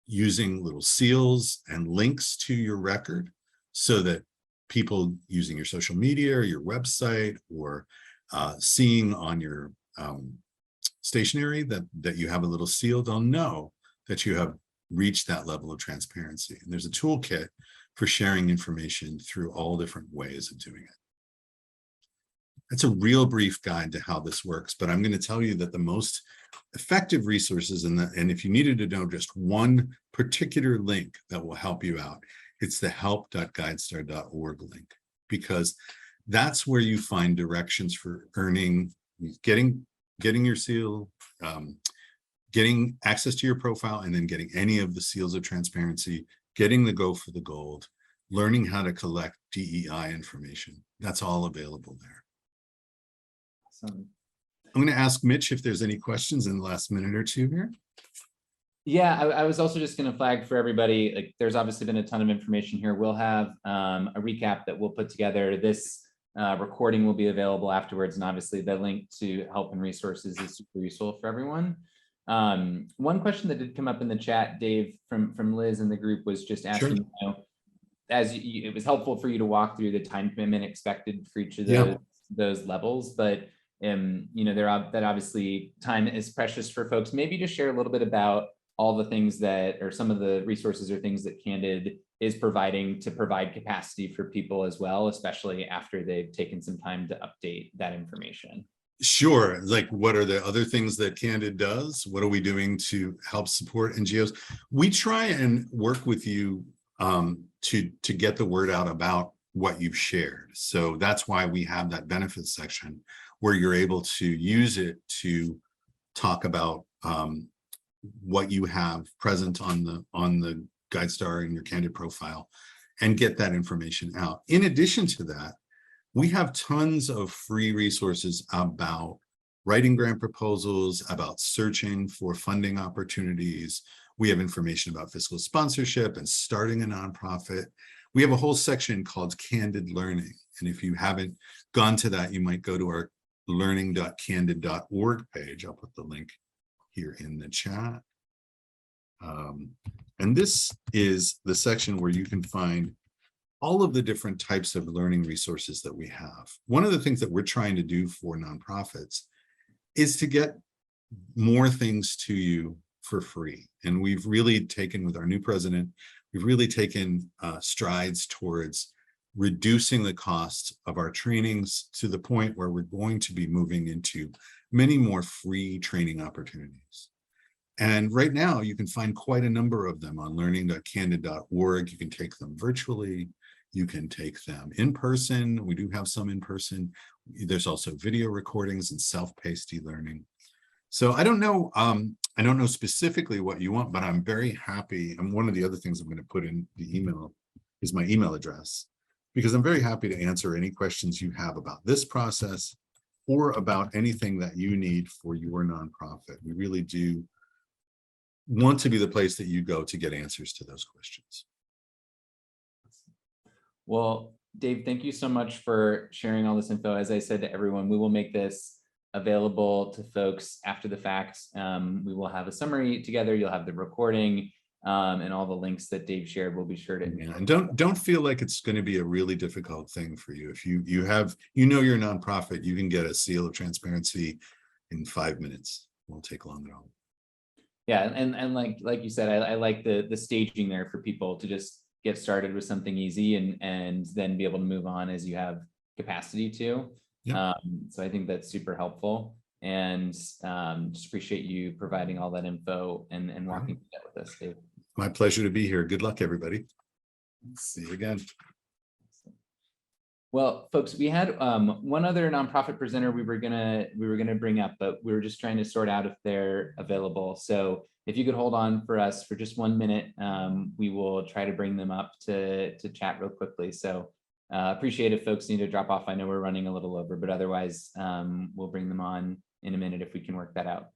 using little seals and links to your record, so that people using your social media or your website, or seeing on your stationery that you have a little seal, they'll know that you have reached that level of transparency. And there's a toolkit for sharing information through all different ways of doing it. That's a real brief guide to how this works, but I'm going to tell you that the most effective resources, and if you needed to know just one particular link that will help you out, it's the help.guidestar.org link, because that's where you find directions for earning, getting your seal, getting access to your profile, and then getting any of the seals of transparency, getting the Go for the Gold, learning how to collect DEI information. That's all available there. Awesome. I'm going to ask Mitch if there's any questions in the last minute or two here. Yeah, I was also just going to flag for everybody, like there's obviously been a ton of information here. We'll have a recap that we'll put together. This recording will be available afterwards, and obviously the link to help and resources is super useful for everyone. One question that did come up in the chat, Dave, from Liz in the group, was just asking, Sure. you know, it was helpful for you to walk through the time commitment expected for each of those levels, but you know, that obviously time is precious for folks. Maybe just share a little bit about all the things that, or some of the resources or things that Candid is providing to provide capacity for people as well, especially after they've taken some time to update that information. Sure. Like, what are the other things that Candid does? What are we doing to help support NGOs? We try and work with you to get the word out about what you've shared. So that's why we have that benefits section where you're able to use it to talk about what you have present on the GuideStar and your Candid profile, and get that information out. In addition to that, we have tons of free resources about writing grant proposals, about searching for funding opportunities. We have information about fiscal sponsorship and starting a nonprofit. We have a whole section called Candid Learning. And if you haven't gone to that, you might go to our learning.candid.org page. I'll put the link here in the chat. And this is the section where you can find all of the different types of learning resources that we have. One of the things that we're trying to do for nonprofits is to get more things to you for free. And we've really taken, with our new president, we've really taken strides towards reducing the cost of our trainings to the point where we're going to be moving into many more free training opportunities. And right now you can find quite a number of them on learning.candid.org. You can take them virtually. You can take them in person. We do have some in person. There's also video recordings and self-paced e-learning. So I don't know specifically what you want, but I'm very happy. And one of the other things I'm going to put in the email is my email address, because I'm very happy to answer any questions you have about this process or about anything that you need for your nonprofit. We really do want to be the place that you go to get answers to those questions. Well, Dave, thank you so much for sharing all this info. As I said to everyone, we will make this available to folks after the fact. We will have a summary together. You'll have the recording and all the links that Dave shared. We'll be sure to. Yeah, and don't feel like it's going to be a really difficult thing for you. If you know your nonprofit, you can get a seal of transparency in 5 minutes. It won't take long at all. Yeah, and like you said, I like the staging there for people to just get started with something easy and then be able to move on as you have capacity to. Yeah. So I think that's super helpful, and just appreciate you providing all that info and walking through that with us, Dave. My pleasure to be here. Good luck, everybody. See you again. Well, folks, we had one other nonprofit presenter we were gonna bring up, but we were just trying to sort out if they're available. So if you could hold on for us for just 1 minute, we will try to bring them up to chat real quickly. So appreciate if folks need to drop off. I know we're running a little over, but otherwise we'll bring them on in a minute if we can work that out.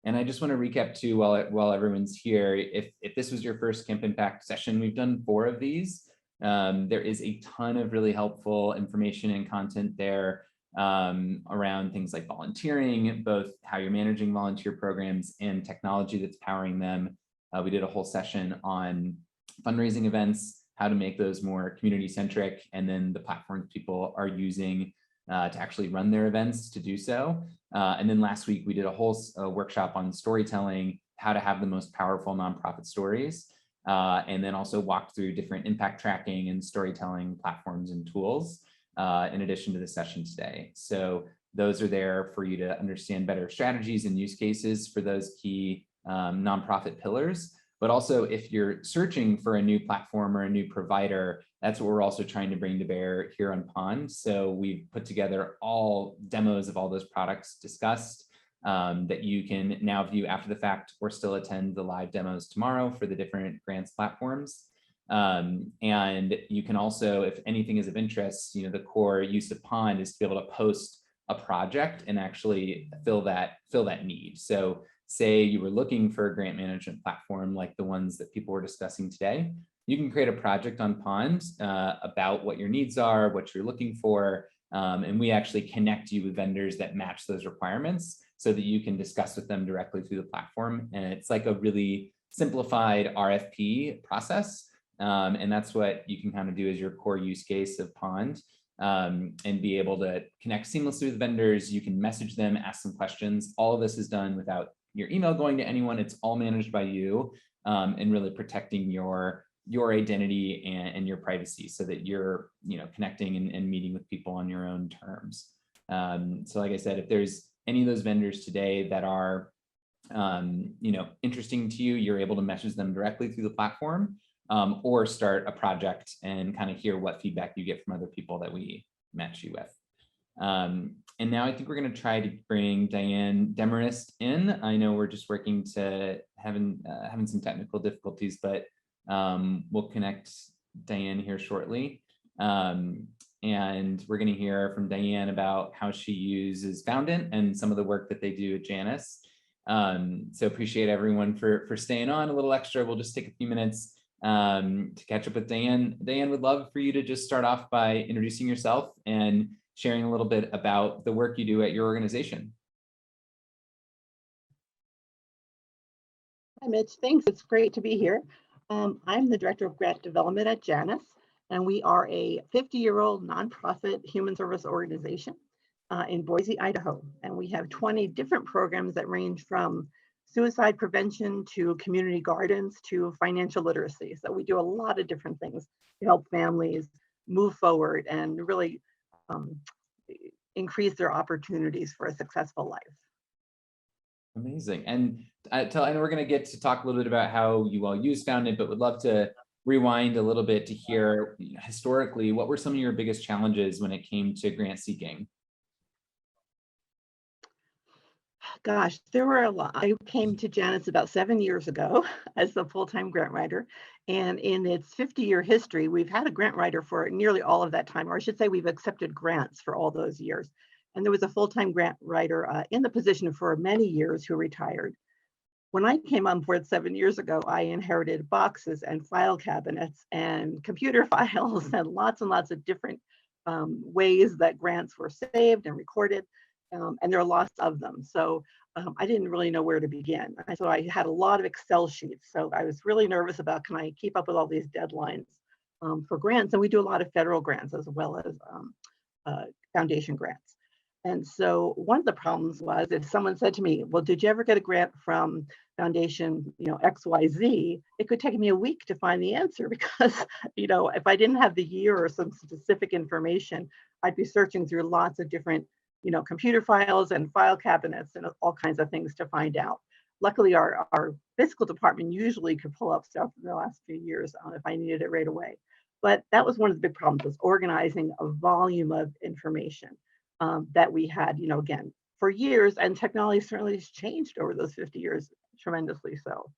And I just want to recap too, while everyone's here, if this was your first Camp Impact session, we've done 4 of these. There is a ton of really helpful information and content there around things like volunteering, both how you're managing volunteer programs and technology that's powering them. We did a whole session on fundraising events, how to make those more community centric, and then the platforms people are using to actually run their events to do so. And then last week we did a whole workshop on storytelling, how to have the most powerful nonprofit stories, and then also walked through different impact tracking and storytelling platforms and tools in addition to the session today. So those are there for you to understand better strategies and use cases for those key nonprofit pillars. But also if you're searching for a new platform or a new provider, that's what we're also trying to bring to bear here on Pond. So we've put together all demos of all those products discussed that you can now view after the fact or still attend the live demos tomorrow for the different grants platforms. And you can also, if anything is of interest, the core use of Pond is to be able to post a project and actually fill that need. So say you were looking for a grant management platform like the ones that people were discussing today, you can create a project on Pond about what your needs are, what you're looking for, and we actually connect you with vendors that match those requirements so that you can discuss with them directly through the platform. And it's like a really simplified RFP process. And that's what you can kind of do as your core use case of Pond, and be able to connect seamlessly with vendors. You can message them, ask them questions. All of this is done without your email going to anyone. It's all managed by you, and really protecting your identity and your privacy so that you're connecting and meeting with people on your own terms. So like I said, if there's any of those vendors today that are interesting to you, you're able to message them directly through the platform, or start a project and kind of hear what feedback you get from other people that we match you with. And now I think we're going to try to bring Diane Demarest in. I know we're just working to having some technical difficulties, but we'll connect Diane here shortly. And we're going to hear from Diane about how she uses Foundant and some of the work that they do at Janus. So appreciate everyone for staying on a little extra. We'll just take a few minutes to catch up with Diane. Diane, would love for you to just start off by introducing yourself and sharing a little bit about the work you do at your organization. Hi, Mitch. Thanks. It's great to be here. I'm the Director of Grant Development at Janus, and we are a 50-year-old nonprofit human service organization in Boise, Idaho. And we have 20 different programs that range from suicide prevention to community gardens to financial literacy. So we do a lot of different things to help families move forward and really increase their opportunities for a successful life. Amazing. And I know we're going to get to talk a little bit about how you all use Foundant, but would love to rewind a little bit to hear historically, what were some of your biggest challenges when it came to grant seeking? Gosh, there were a lot. I came to Janus about 7 years ago as the full-time grant writer. And in its 50-year history, we've had a grant writer for nearly all of that time, or I should say we've accepted grants for all those years. And there was a full-time grant writer in the position for many years who retired. When I came on board 7 years ago, I inherited boxes and file cabinets and computer files and lots of different ways that grants were saved and recorded. And there are lots of them. So I didn't really know where to begin. So I had a lot of Excel sheets. So I was really nervous about, can I keep up with all these deadlines for grants? And we do a lot of federal grants as well as foundation grants. And so one of the problems was if someone said to me, well, did you ever get a grant from Foundation, XYZ? It could take me a week to find the answer because, if I didn't have the year or some specific information, I'd be searching through lots of different computer files and file cabinets and all kinds of things to find out. Luckily, our fiscal department usually could pull up stuff in the last few years if I needed it right away. But that was one of the big problems, was organizing a volume of information that we had, again, for years, and technology certainly has changed over those 50 years, tremendously so.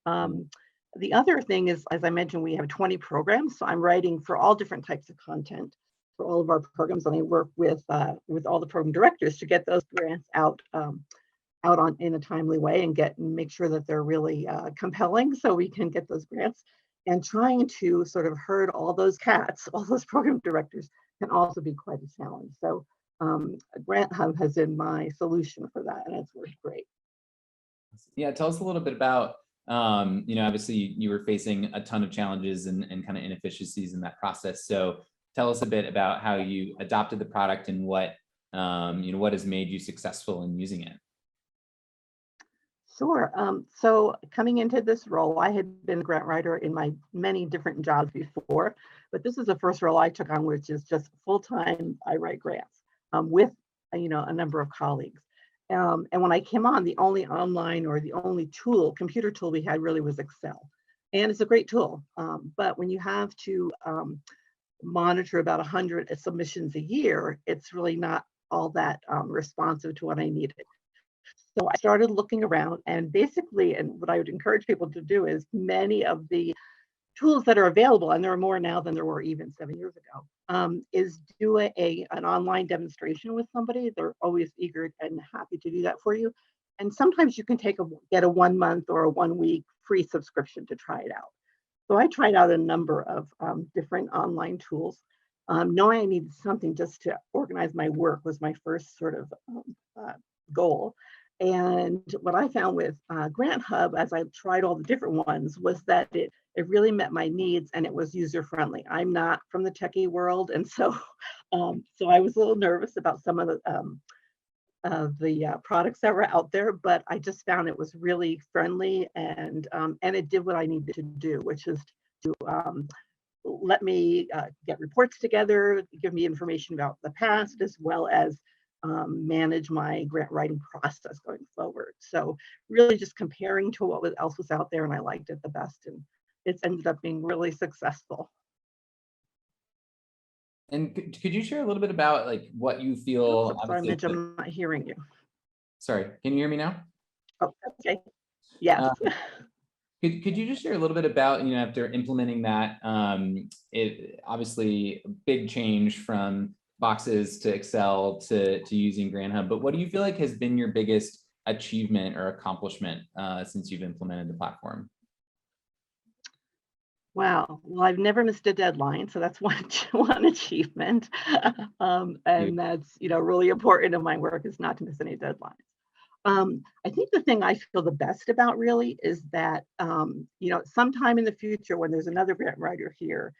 The other thing is, as I mentioned, we have 20 programs. So I'm writing for all different types of content for all of our programs, and I work with all the program directors to get those grants out out on in a timely way and make sure that they're really compelling so we can get those grants. And trying to sort of herd all those cats, all those program directors, can also be quite a challenge. So Grant Hub has been my solution for that, and it's worked great. Yeah, tell us a little bit about, obviously you were facing a ton of challenges and kind of inefficiencies in that process. So tell us a bit about how you adopted the product and what, what has made you successful in using it. Sure. So coming into this role, I had been a grant writer in my many different jobs before, but this is the first role I took on, which is just full-time. I write grants with, a number of colleagues. And when I came on, the only online or the only computer tool we had really was Excel. And it's a great tool. But when you have to monitor about 100 submissions a year, it's really not all that responsive to what I needed. So I started looking around, and basically, and what I would encourage people to do is many of the tools that are available, and there are more now than there were even 7 years ago, is do an online demonstration with somebody. They're always eager and happy to do that for you. And sometimes you can get a 1 month or a 1 week free subscription to try it out. So I tried out a number of different online tools. Knowing I needed something just to organize my work was my first sort of goal. And what I found with Grant Hub, as I tried all the different ones, was that it really met my needs and it was user friendly. I'm not from the techie world, and so I was a little nervous about some of the products that were out there, but I just found it was really friendly, and it did what I needed to do, which is to let me get reports together, give me information about the past, as well as manage my grant writing process going forward. So really just comparing to what else was out there, and I liked it the best, and it's ended up being really successful. And could you share a little bit about like what you feel? Oh, sorry, Mitch, I'm not hearing you. Sorry, can you hear me now? Oh, okay. Yes. Could you just share a little bit about, after implementing that, it obviously a big change from boxes to Excel to using Grant Hub, but what do you feel like has been your biggest achievement or accomplishment since you've implemented the platform? Wow. Well, I've never missed a deadline, so that's one achievement. And that's really important in my work, is not to miss any deadlines. I think the thing I feel the best about really is that sometime in the future when there's another grant writer here,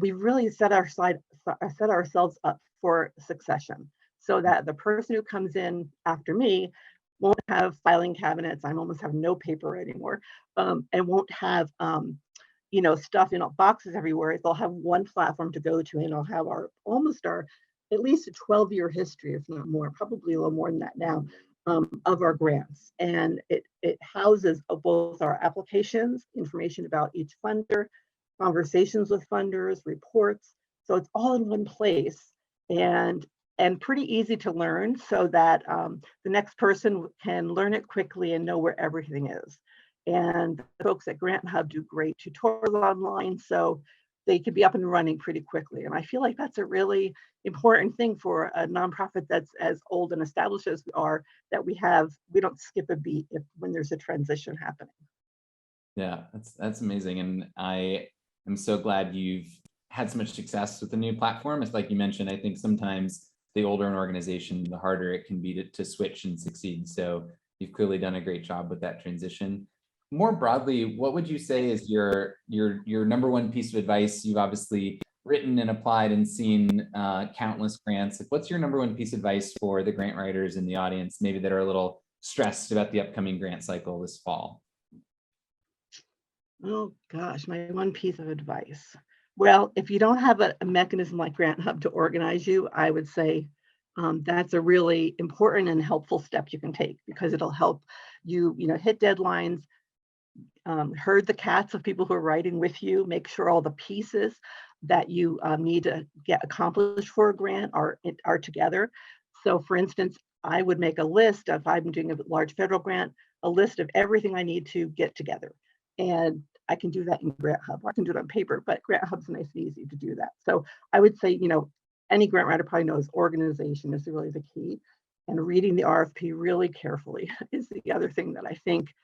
we really set ourselves up for succession, so that the person who comes in after me won't have filing cabinets. I almost have no paper anymore, and won't have stuff in boxes everywhere. They'll have one platform to go to, and I'll have at least a 12-year history, if not more, probably a little more than that now, of our grants. And it houses both our applications, information about each funder, conversations with funders, reports. So it's all in one place, and pretty easy to learn, so that the next person can learn it quickly and know where everything is. And the folks at Grant Hub do great tutorials online, so they can be up and running pretty quickly. And I feel like that's a really important thing for a nonprofit that's as old and established as we are, that we don't skip a beat when there's a transition happening. Yeah, that's amazing. And I am so glad you've had so much success with the new platform. It's like you mentioned, I think sometimes the older an organization, the harder it can be to switch and succeed. So you've clearly done a great job with that transition. More broadly, what would you say is your number one piece of advice? You've obviously written and applied and seen countless grants. What's your number one piece of advice for the grant writers in the audience, maybe that are a little stressed about the upcoming grant cycle this fall? Oh gosh, my one piece of advice. Well, if you don't have a mechanism like Grant Hub to organize you, I would say that's a really important and helpful step you can take, because it'll help you, hit deadlines, herd the cats of people who are writing with you, make sure all the pieces that you need to get accomplished for a grant are together. So for instance, I would make a list, if I'm doing a large federal grant, a list of everything I need to get together. And I can do that in Grant Hub. I can do it on paper, but Grant Hub's nice and easy to do that. So I would say, any grant writer probably knows organization is really the key. And reading the RFP really carefully is the other thing that I think,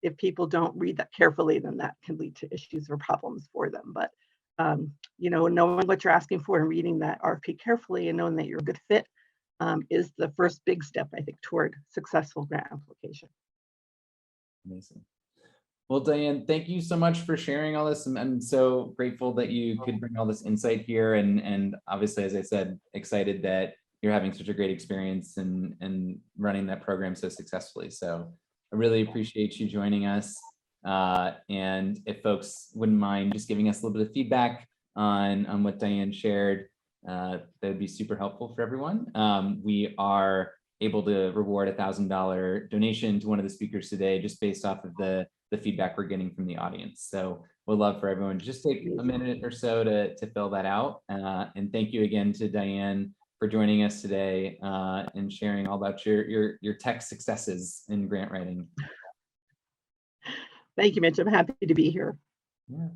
if people don't read that carefully, then that can lead to issues or problems for them. But knowing what you're asking for and reading that RFP carefully and knowing that you're a good fit is the first big step, I think, toward successful grant application. Amazing. Well, Diane, thank you so much for sharing all this. I'm so grateful that you could bring all this insight here. And obviously, as I said, excited that you're having such a great experience and running that program so successfully. So I really appreciate you joining us. And if folks wouldn't mind just giving us a little bit of feedback on what Diane shared, that would be super helpful for everyone. We are able to reward $1,000 donation to one of the speakers today, just based off of the feedback we're getting from the audience. So we'd love for everyone to just take a minute or so to fill that out. And thank you again to Diane for joining us today and sharing all about your tech successes in grant writing. Thank you, Mitch. I'm happy to be here. Yeah.